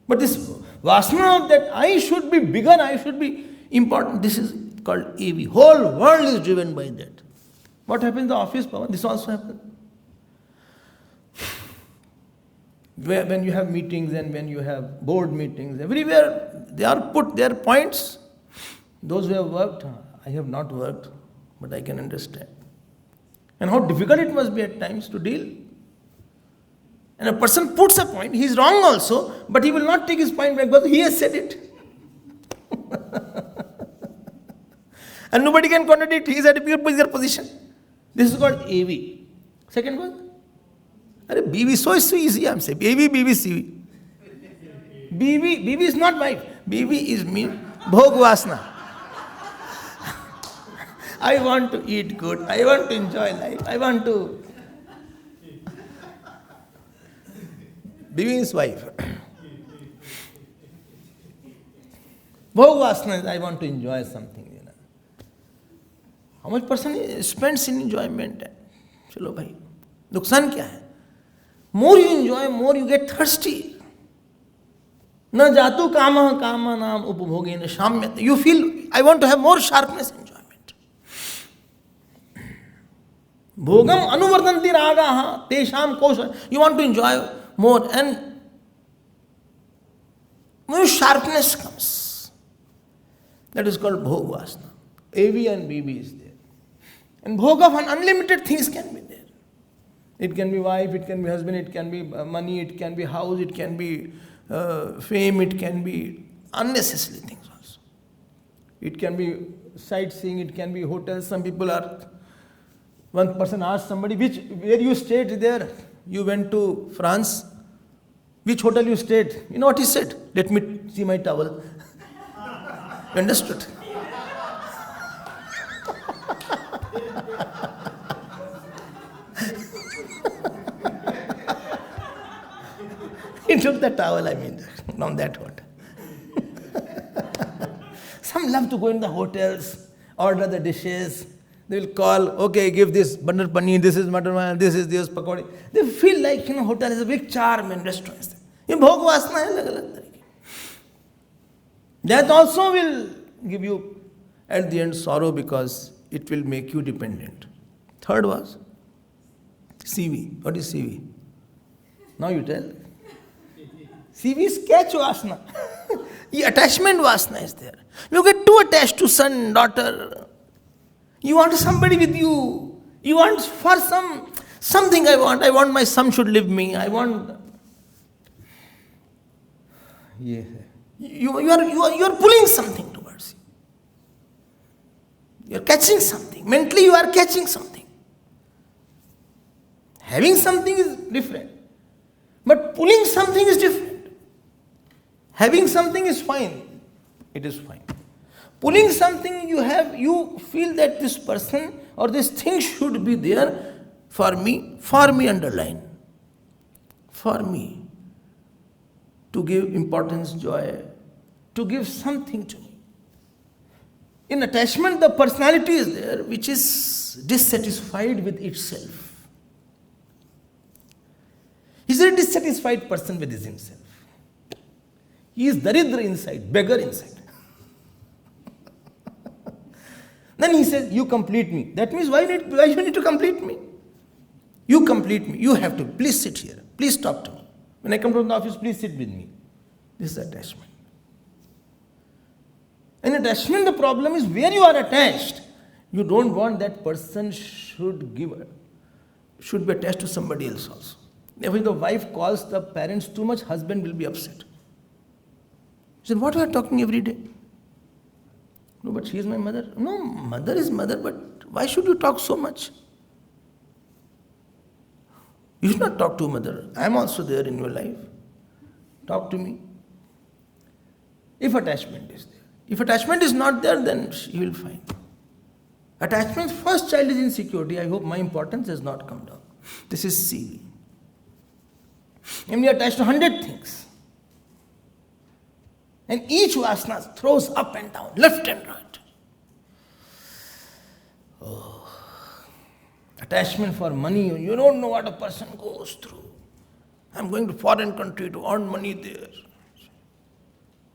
Speaker 1: But this vasana of that I should be bigger, I should be important, this is called AV. Whole world is driven by that. What happens in the office power? This also happens. When you have meetings and when you have board meetings, everywhere they are put their points. Those who have worked, I have not worked, but I can understand. And how difficult it must be at times to deal. And a person puts a point, he is wrong also, but he will not take his point back because he has said it. And nobody can contradict, he is at a bigger position. This is called AV. Second one? BV, so easy, I am saying. AV, BV, CV. BV is not wife. BV is me. Bhog Vasana. I want to eat good. I want to enjoy life. I want to. BV is wife. Bhog Vasana is I want to enjoy something. You know. How much person spends in enjoyment? Chalo bhai. Nuksan kya hai? More you enjoy, more you get thirsty. Na jatu kama kama nam upabhoge na shamyate. You feel, I want to have more sharpness enjoyment. Bhogam anuvartanti ragaha tesham kosha. You want to enjoy more and more sharpness comes. That is called bhog vasana. AV and BB is there. And bhog of unlimited things can be there. It can be wife, it can be husband, it can be money, it can be house, it can be fame, it can be unnecessary things also. It can be sightseeing, it can be hotels. Some people are, one person asked somebody, where you stayed there? You went to France. Which hotel you stayed? You know what he said? Let me see my towel. You understood? He took the towel, from that hotel. Some love to go in the hotels, order the dishes. They will call, okay, give this butter paneer, this is mutton, this is pakodi. They feel like, hotel is a big charm in restaurants. Ye bhog vasana hai alag-alag tarike. That also will give you, at the end, sorrow because it will make you dependent. Third was CV. What is CV? Now you tell. CV is catch vasana. Attachment vasana is there. You get too attached to son, daughter. You want somebody with you. You want for something I want. I want my son should live me. I want. Yeah. You are pulling something towards you. You are catching something. Mentally you are catching something. Having something is different. But pulling something is different. Having something is fine. It is fine. Pulling something you feel that this person or this thing should be there for me underline. For me. To give importance, joy, to give something to me. In attachment, the personality is there which is dissatisfied with itself. He's a dissatisfied person with himself. He is daridra inside, beggar inside. Then he says, you complete me. That means why you need to complete me? You complete me. You have to. Please sit here. Please talk to me. When I come to the office, please sit with me. This is attachment. In attachment, the problem is where you are attached. You don't want that person should be attached to somebody else also. If the wife calls the parents too much, husband will be upset. He said, what are you talking every day? No, but she is my mother. No, mother is mother, but why should you talk so much? You should not talk to mother. I am also there in your life. Talk to me. If attachment is there. If attachment is not there, then you will find. Attachment, first child is insecurity. I hope my importance has not come down. This is C. And we are attached to 100 things. And each vasana throws up and down, left and right. Oh. Attachment for money, you don't know what a person goes through. I'm going to foreign country to earn money there.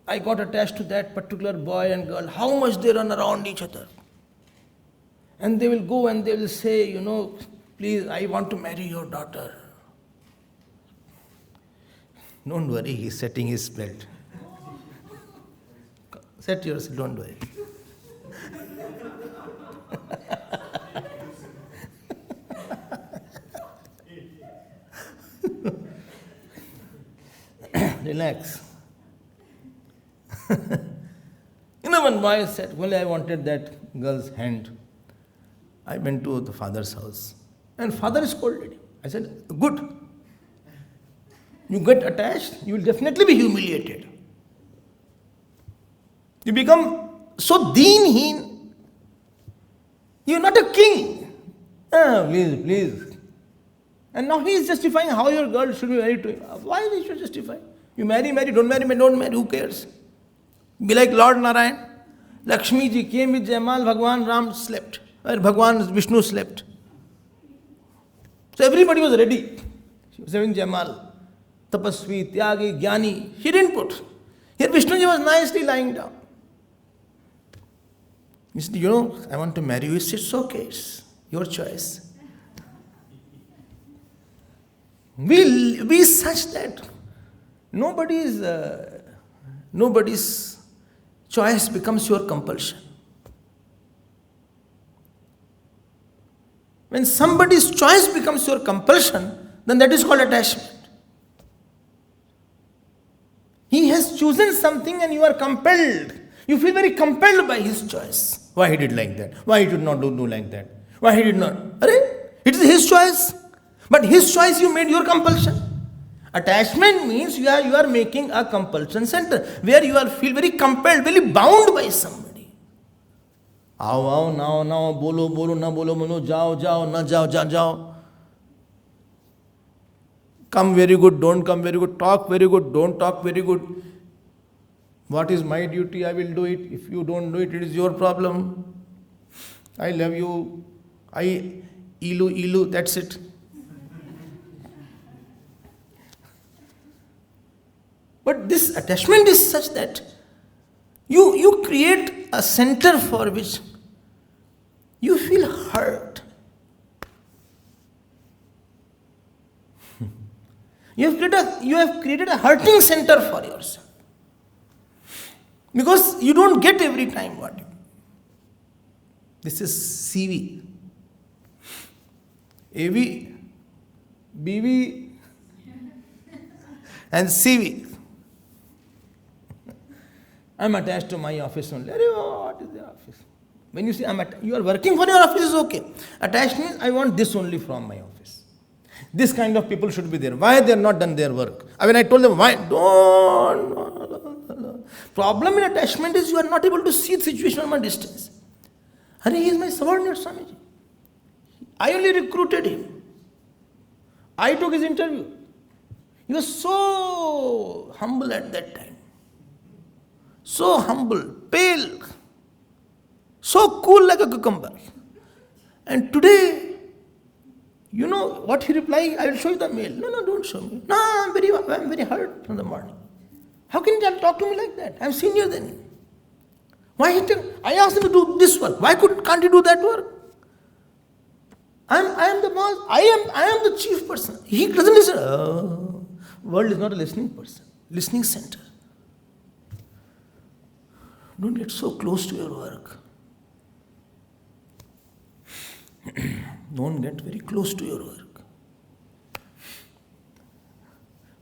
Speaker 1: I got attached to that particular boy and girl. How much they run around each other. And they will go and they will say, please, I want to marry your daughter. Don't worry, he's setting his belt. Set yourself, don't worry. Relax. One boy said, well, I wanted that girl's hand. I went to the father's house. And father scolded him. I said, good. You get attached, you will definitely be humiliated. You become so deenheen. You are not a king. Please. And now he is justifying how your girl should be married to him. Why he should justify? You marry, don't marry, don't marry, who cares? Be like Lord Narayan. Lakshmi ji came with Jaimal, Bhagwan Ram slept. Or Bhagwan Vishnu slept. So everybody was ready. She was having Jaimal. Tapasvi, Tyagi, Jnani. She didn't put. Here Vishnuji was nicely lying down. He said, I want to marry you. He said, it's okay. It's your choice. We'll be such that nobody's choice becomes your compulsion. When somebody's choice becomes your compulsion, then that is called attachment. He has chosen something and you are compelled. You feel very compelled by his choice. Why he did like that? Why he did not do like that? Why he did not? It is his choice. But his choice you made your compulsion. Attachment means you are making a compulsion center where you feel very compelled, very bound by somebody. Aao, now, bolo, na bolo, jao, na jao. Come very good, don't come very good. Talk very good, don't talk very good. What is my duty? I will do it. If you don't do it, it is your problem. I love you. Ilu, that's it. But this attachment is such that you create a center for which you feel hurt. You have created a hurting center for yourself. Because you don't get every time what you. This is CV. AV, BV, and CV. I'm attached to my office only. What is the office? When you say you are working for your office is okay. Attached means I want this only from my office. This kind of people should be there. Why they are not done their work? I mean, I told them, why? Don't. Problem in attachment is you are not able to see the situation from a distance. And he is my subordinate, Swamiji. I only recruited him. I took his interview. He was so humble at that time. So humble, pale, so cool like a cucumber. And today, you know what he replied? I will show you the mail. No, don't show me. No, I'm very hurt from the morning. How can you talk to me like that? I'm senior than him. Why I asked him to do this work. Why can't he do that work? I am the boss. I am the chief person. He doesn't listen. World is not a listening person. Listening center. Don't get so close to your work. Don't get very close to your work.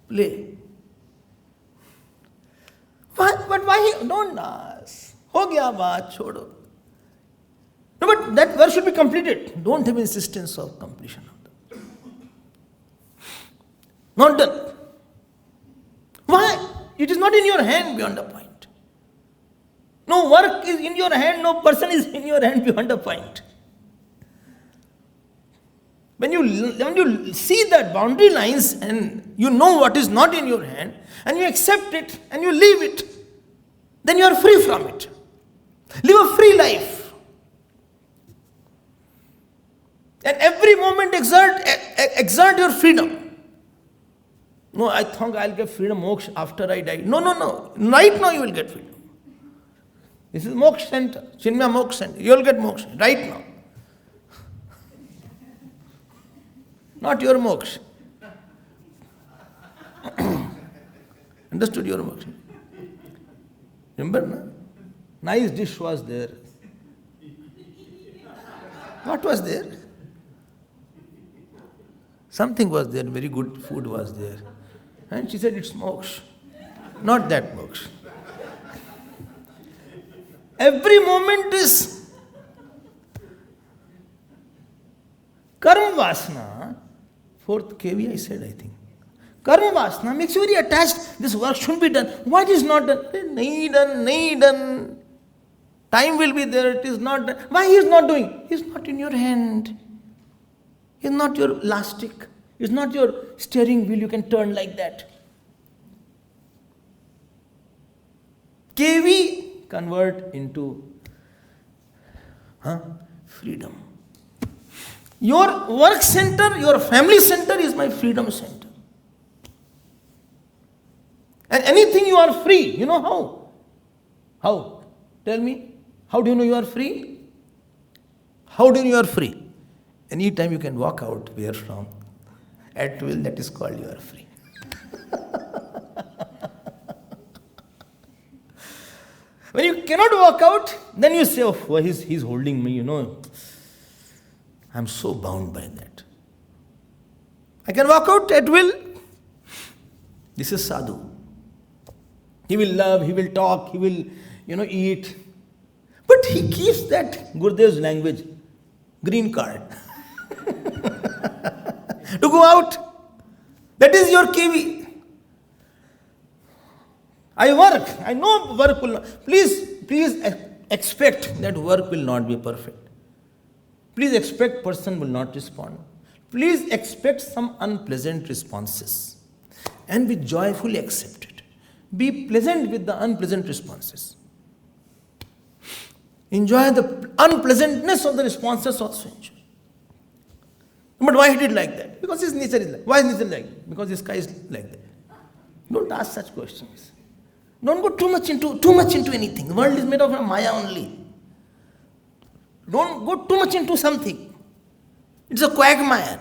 Speaker 1: Play. But why? Don't ask. Ho gaya baat, chodo. No, but that work should be completed. Don't have insistence of completion of that. Not done. Why? It is not in your hand beyond a point. No work is in your hand, no person is in your hand beyond a point. When you see that boundary lines and you know what is not in your hand and you accept it and you leave it, then you are free from it. Live a free life. And every moment exert your freedom. No, I think I'll get freedom, moksha, after I die. No. Right now you will get freedom. This is moksha center, Chinmaya moksha center. You will get moksha right now. Not your moksha. Understood your moksha? Remember, no? Nice dish was there. What was there? Something was there, very good food was there. And she said, it's moksha. Not that moksha. Every moment is karma vasana. Fourth KV I said, I think. Karma vasana makes you very attached. This work should be done. Why it is not done? Nahi done. Time will be there, it is not done. Why he is not doing? He is not in your hand. He is not your elastic. He is not your steering wheel you can turn like that. KV convert into freedom. Your work center, your family center is my freedom center. And anything you are free, you know how? How? Tell me, how do you know you are free? How do you know you are free? Anytime you can walk out, where from? At will, that is called you are free. When you cannot walk out, then you say, oh, he's holding me, I'm so bound by that. I can walk out at will. This is sadhu. He will love, he will talk, he will, eat. But he keeps that Gurudev's language, green card. To go out. That is your KV. I work. I know work will not. Please expect that work will not be perfect. Please expect person will not respond. Please expect some unpleasant responses. And be joyfully accept it. Be pleasant with the unpleasant responses. Enjoy the unpleasantness of the responses also enjoy. But why he did like that? Because his nature is like that. Why is nature like that? Because the sky is like that. Don't ask such questions. Don't go too much into anything. The world is made of Maya only. Don't go too much into something. It's a quagmire.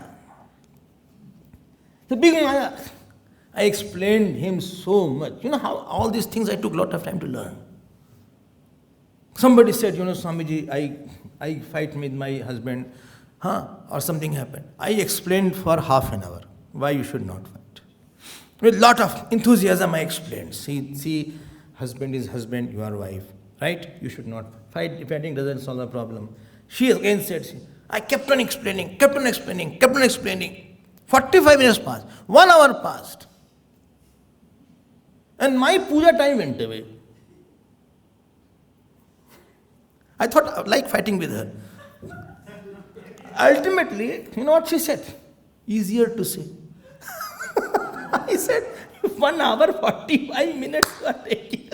Speaker 1: It's a big Maya. I explained him so much. You know how all these things I took a lot of time to learn. Somebody said, Swamiji, I fight with my husband, or something happened. I explained for half an hour why you should not fight. With lot of enthusiasm, I explained. See, husband is husband, you are wife, right? You should not fight. Fighting doesn't solve the problem. She again said, I kept on explaining. 45 minutes passed. 1 hour passed. And my puja time went away. I thought I would like fighting with her. Ultimately, you know what she said? Easier to say. I said, 1 hour, 45 minutes you are taking.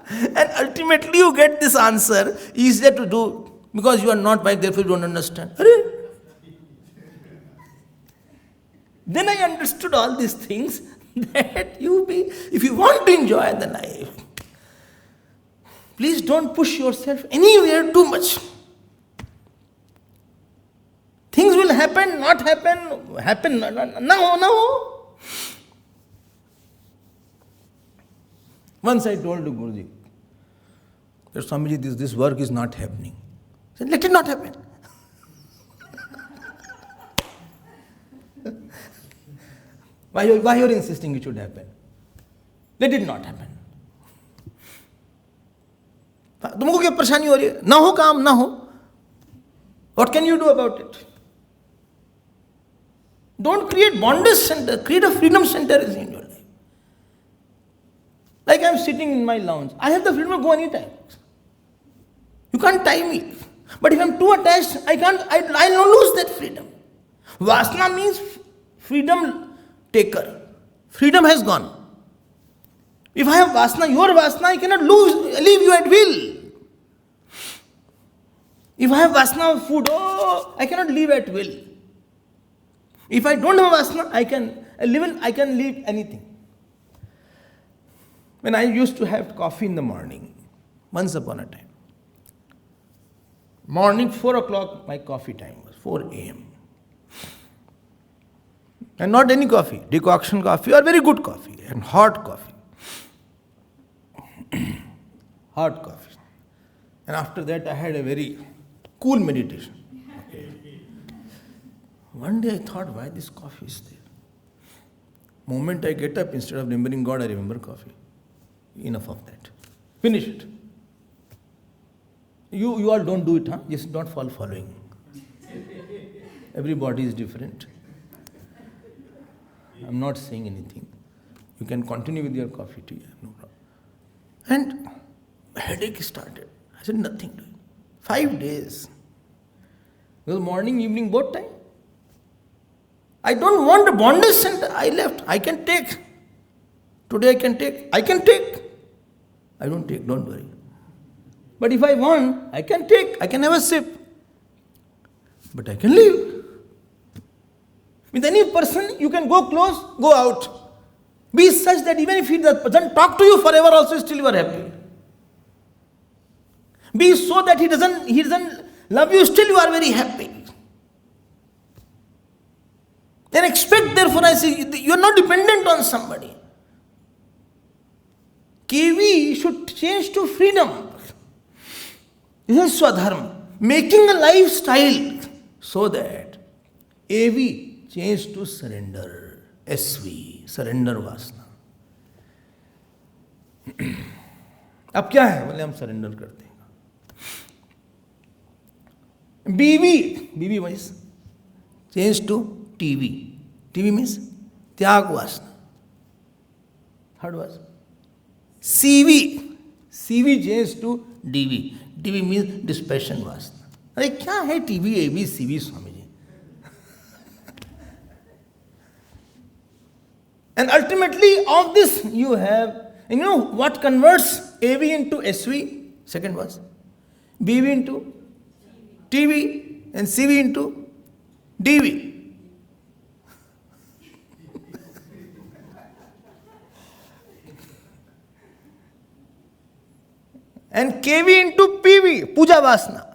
Speaker 1: And ultimately you get this answer, easier to do, because you are not wife, therefore you don't understand. Then I understood all these things, that if you want to enjoy the life, please don't push yourself anywhere too much. Things will happen, not happen, no. Once I told to Guruji, that Swamiji, this work is not happening. I said, let it not happen. Why you are insisting it should happen? Let it not happen. तुमको क्या परेशानी हो रही है? ना हो काम, ना हो. What can you do about it? Don't create bondage center. Create a freedom center in your life. Like I am sitting in my lounge. I have the freedom to go anytime. You can't tie me. But if I am too attached, I'll lose that freedom. Vasana means freedom taker. Freedom has gone. If I have vasana, your vasana, I cannot leave you at will. If I have vasana of food, I cannot leave at will. If I don't have vasana, I can leave anything. When I used to have coffee in the morning, once upon a time, morning 4 o'clock, my coffee time was 4 a.m. And not any coffee, decoction coffee or very good coffee and hot coffee. Hot coffee. And after that, I had a very cool meditation. Okay. One day I thought, why this coffee is there? Moment I get up, instead of remembering God, I remember coffee. Enough of that. Finish it. You all don't do it, huh? Just not following. Everybody is different. I'm not saying anything. You can continue with your coffee tea, no problem. And headache started. I said, nothing doing. 5 days. It was morning, evening, both time. I don't want a bondage center. I left. I can take. Today I can take. I don't take, don't worry. But if I want, I can take. I can have a sip. But I can leave. With any person, you can go close, go out. Be such that even if he doesn't talk to you forever, also still you are happy. Be so that he doesn't love you, still you are very happy. Then expect, therefore, I say, you are not dependent on somebody. KV should change to freedom. This is Swadharma. Making a lifestyle so that AV change to surrender. SV, surrender vasana. अब क्या है? बोले हम surrender करते हैं. BV means change to TV. TV means त्याग वासना. Third was CV change to DV. DV means dispassion vasana. अरे क्या है TV, AV, CV, Swami ji? And ultimately, of this you have, and you know what converts AV into SV? Second was BV into TV and CV into DV. And KV into PV, Puja Vasana.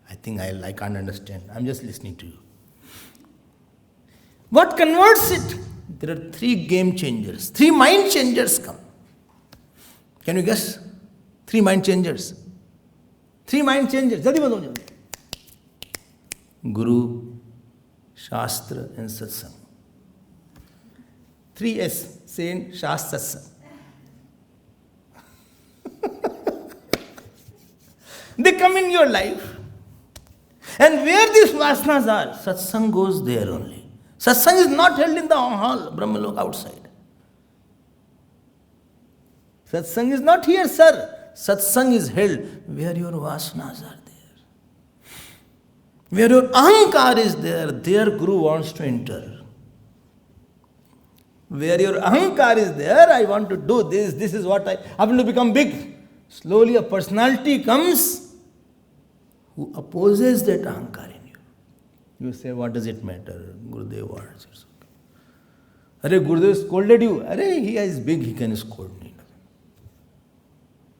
Speaker 1: I think I can't understand. I'm just listening to you. What converts it? There are 3 game changers. 3 mind changers come. Can you guess? 3 mind changers. 3 mind changers. Jaldi bolo jaldi. Guru, Shastra and Satsang. 3S, saint, Shastra, Satsang. They come in your life. And where these vasanas are, Satsang goes there only. Satsang is not held in the hall, Brahmalok outside. Satsang is not here, sir. Satsang is held where your vasanas are there. Where your ahankar is there, Guru wants to enter. Where your ahankar is there, I want to do this is what I want to become big. Slowly a personality comes who opposes that ahankar in you. You say, what does it matter? Gurudev words, it's okay. Arey, Gurudev scolded you. Arey, he is big, he can scold me.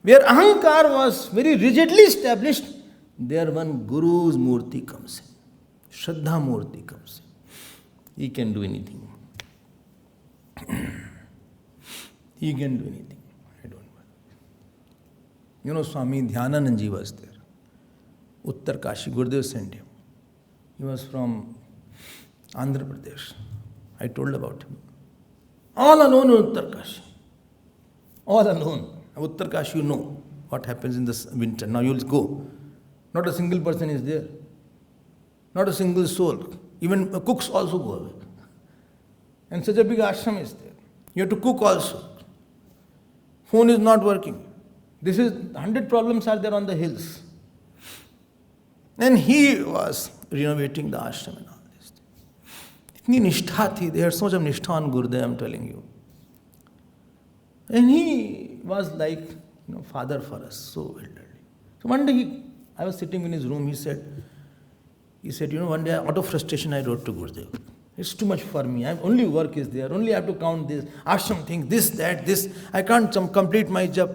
Speaker 1: Where ahankar was very rigidly established, there one Guru's murti comes in. Shraddha murti comes in. He can do anything. He can do anything. I don't know. Swami Abhedananda was there. Uttar Kashi, Gurudev sent him. He was from Andhra Pradesh. I told about him. All alone in Uttar Kashi. All alone. Uttar Kashi, you know what happens in the winter. Now you will go. Not a single person is there. Not a single soul. Even cooks also go away. And such a big ashram is there. You have to cook also. Phone is not working. 100 problems are there on the hills. And he was renovating the ashram and all this. Itni nishtha thi. They had so much of nishtha on Gurudev, I am telling you. And he was like, father for us, so elderly. So one day I was sitting in his room, he said, one day out of frustration I wrote to Gurudev. It's too much for me. Only work is there. Only I have to count this, ashram thing, this, that, this. I can't complete my job.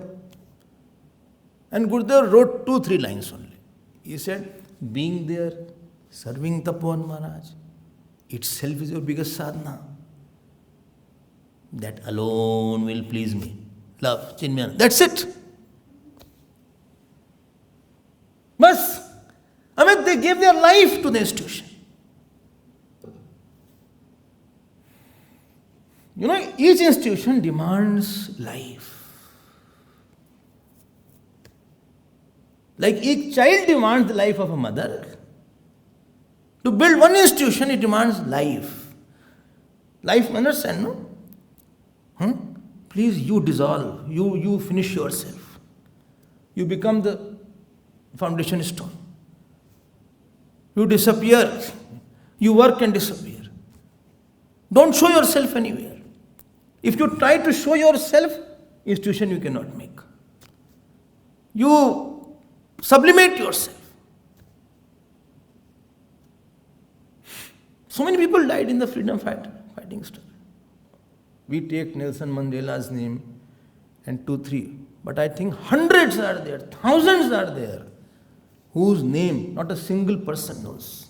Speaker 1: And Gurudev wrote 2-3 lines only. He said, being there, serving Tapovan Maharaj, itself is your biggest sadhana. That alone will please me. Love, Chinmaya. That's it. Bas. They gave their life to the institution. Each institution demands life. Like each child demands the life of a mother. To build one institution, it demands life. Life, understand, no? Please, you dissolve. You finish yourself. You become the foundation stone. You disappear. You work and disappear. Don't show yourself anywhere. If you try to show yourself, institution you cannot make. You sublimate yourself. So many people died in the freedom fighting struggle. We take Nelson Mandela's name and 2-3, but I think hundreds are there, thousands are there, whose name not a single person knows.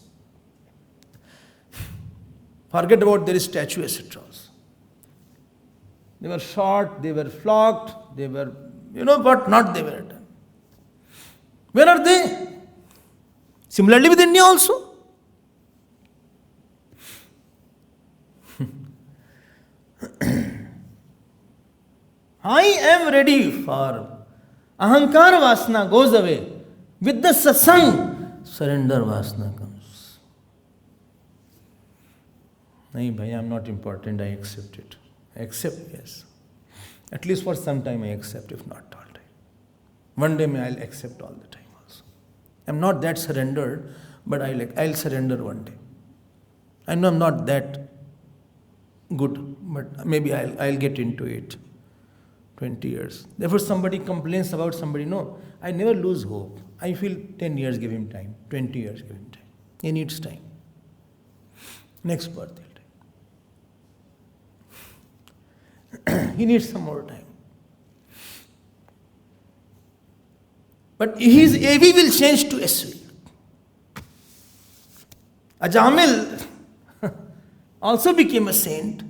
Speaker 1: Forget about their statue, etc. They were shot, they were flogged, they were, but not they were done. Where are they? Similarly with India also. I am ready for ahankar vasana goes away. With the satsang, surrender vasana comes. Nahi bhai, I am not important, I accept it. I accept, yes. At least for some time I accept, if not all time. One day I'll accept all the time also. I'm not that surrendered, but I'll surrender one day. I know I'm not that good, but maybe I'll get into it. 20 years. Therefore somebody complains about somebody. No, I never lose hope. I feel 10 years, give him time. 20 years, give him time. He needs time. Next birth, he needs some more time. But his AV will change to SV. Ajamil also became a saint.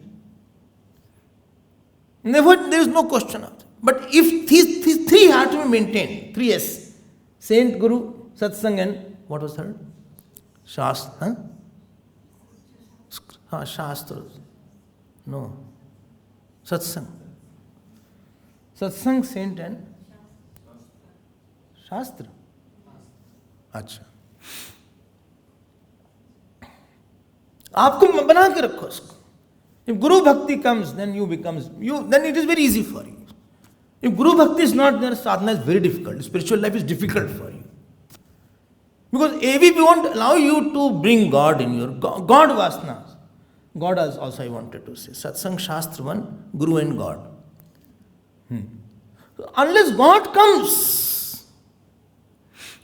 Speaker 1: Never, there is no question of that. But if these three have to be maintained, 3S, Saint, Guru, Satsang and what was third? Shastra. Shastra. No. Satsang. Satsang, Saint and Shastra. अच्छा. आपको बना के रखो उसको. If Guru Bhakti comes, then then it is very easy for you. If Guru Bhakti is not there, sadhana is very difficult. Spiritual life is difficult for you. Because AVP won't allow you to bring God in your God vasanas. God also I wanted to say. Satsang, Shastra, one, Guru and God. So unless God comes,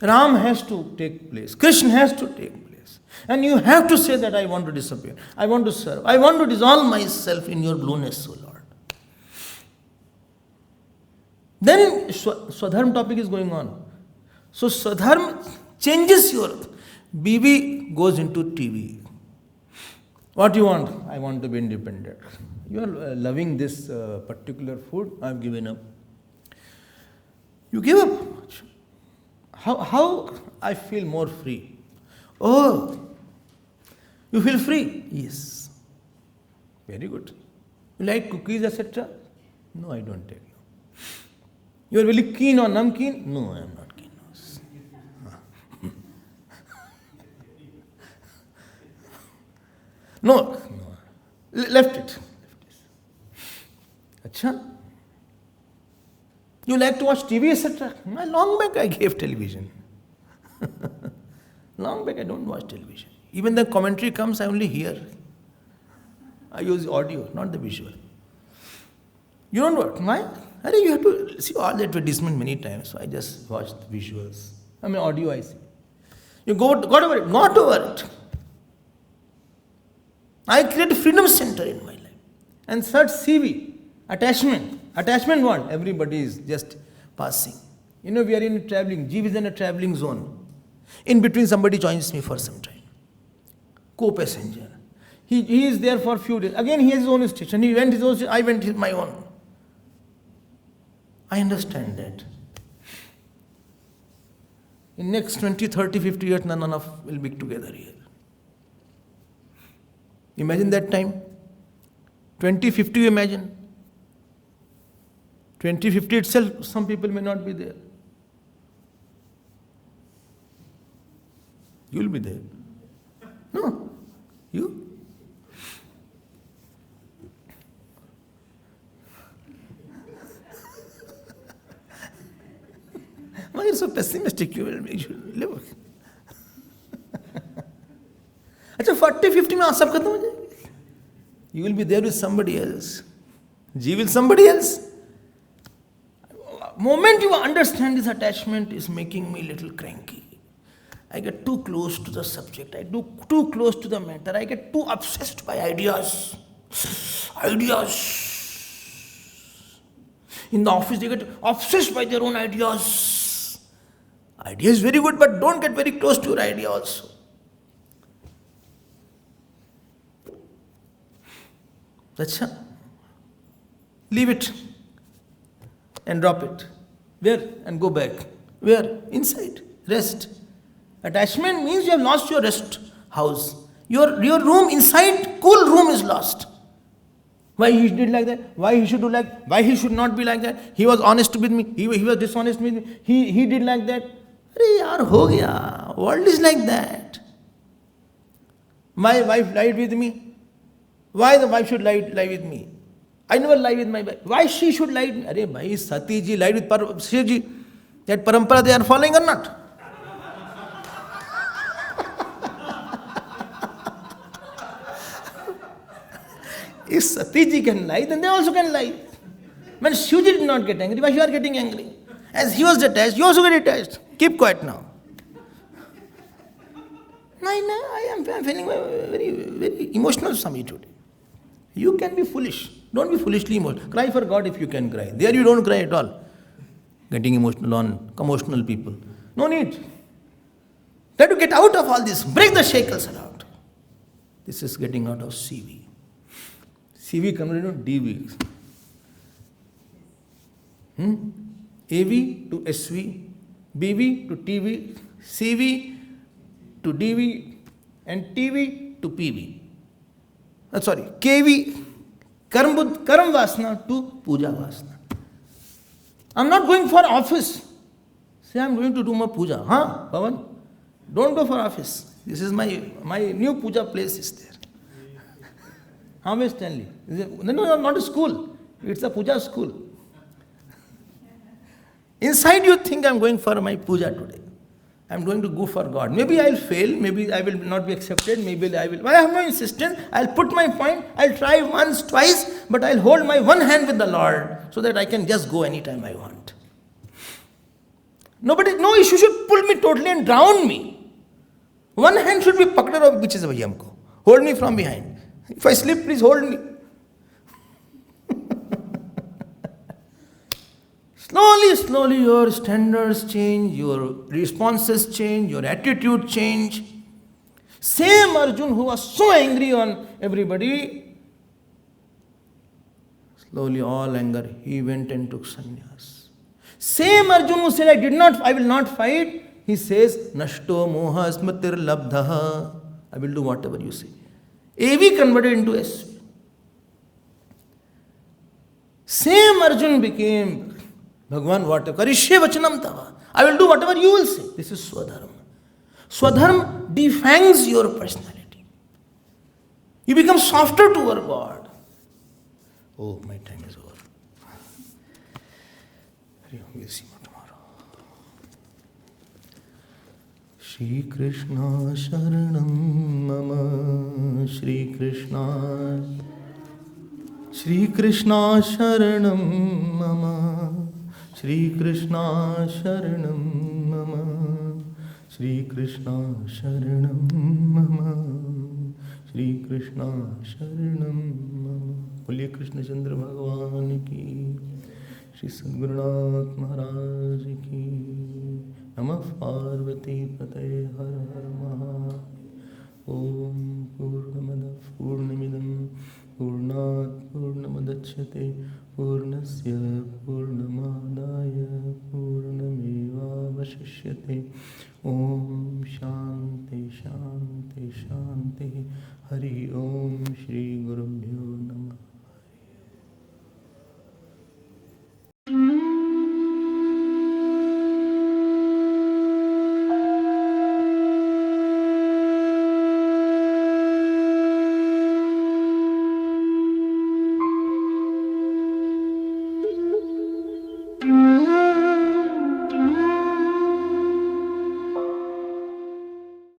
Speaker 1: Ram has to take place. Krishna has to take place. And you have to say that I want to disappear. I want to serve. I want to dissolve myself in your blueness, O Lord. Then Swadharma topic is going on. So Swadharma changes your... BB goes into TV. What do you want? I want to be independent. You are loving this particular food, I have given up. You give up. How I feel more free? Oh, you feel free? Yes. Very good. You like cookies, etc.? No, I don't take. You are really keen on namkeen? No, I am not keen. No. Left it. Achha? You like to watch TV, etc.? Long back I gave television. Long back I don't watch television. Even the commentary comes, I only hear. I use audio, not the visual. You don't watch. Why? You have to see all the advertisement many times, so I just watch the visuals. Audio I see. You got over it. Got over it. I create a freedom center in my life. And third, CV, attachment. Attachment what? Everybody is just passing. We are in a traveling. Jeev is in a traveling zone. In between, somebody joins me for some time. Co-passenger. He is there for a few days. Again, he has his own station. He went his own station. I went my own. I understand that. In next 20, 30, 50 years, none of will be together here. Imagine that time. 2050, you imagine. 2050 itself, some people may not be there. You will be there. No. You? Why are you so pessimistic? You will live. अच्छा 40-50 में आप सब खत्म हो जाएंगे. You will be there with somebody else. G with somebody else. Moment you understand this attachment is making me a little cranky. I get too close to the subject. I do too close to the matter. I get too obsessed by ideas. In the office, they get obsessed by their own ideas. Idea is very good, but don't get very close to your idea also. Leave it and drop it. Where? And go back. Where? Inside. Rest. Attachment means you have lost your rest house. Your room inside, cool room is lost. Why he did like that? Why he should do like? Why he should not be like that? He was honest with me. He was dishonest with me. He did like that. Arey yaar, ho gaya. World is like that. My wife lied with me. Why the wife should lie with me? I never lie with my wife. Why she should lie with me? Arey bhai, Sati ji lied with Shiv ji. That parampara they are following or not? If Sati ji can lie, then they also can lie. When Shiv ji did not get angry, why you are getting angry? As he was detached, you also get detached. Keep quiet now. I am feeling very, very emotional Swami today. You can be foolish. Don't be foolishly emotional. Cry for God if you can cry. There you don't cry at all. Getting emotional on commotional people. No need. Try to get out of all this. Break the shackles out. This is getting out of CV. CV converted to DV. AV to SV, BV to TV, CV to DV, and TV to PV. KV, Karam Vasana to Puja Vasana. I'm not going for office. Say I'm going to do my puja. Pavan? Don't go for office. This is my new puja place is there. Where Stanley? No, not a school. It's a puja school. Inside you think I'm going for my puja today. I'm going to go for God. Maybe I'll fail. Maybe I will not be accepted. Maybe I will. But I have no insistence. I'll put my point. I'll try once, twice. But I'll hold my one hand with the Lord so that I can just go anytime I want. No issue should pull me totally and drown me. One hand should be pakda or which is bhaiya. Hold me from behind. If I slip, please hold me. Slowly your standards change, your responses change, your attitude change. Same Arjun who was so angry on everybody, slowly all anger, he went and took sannyas. Same Arjun who said, I will not fight, he says, Nashto moha smritir labdhaha. I will do whatever you say. AV converted into SV. Same Arjun became Bhagwan, whatever. Karishye vachanam tava. I will do whatever you will say. This is Swadharma. Swadharma defangs your personality. You become softer toward God. Oh, my time is over. We'll see you tomorrow. Shri Krishna Sharanam Mama. Shri Krishna Sharanam Mama. Shri Krishna Sharanam Mama. Shri Krishna Sharanam Mama. Shri Krishna Sharanam Mama. Boliye Krishna Chandra Bhagavan ki, Shri Sadgurunath Maharaj ki. Namah Parvati Patay Har Har Maha. Om Purnamada Purnamidam Purnat Purnamadachyate Purnasya Purnamadaya Purnameva Vashishyate. Om Shanti Shanti Shanti. Hari Om Shri Gurubhyo Namah.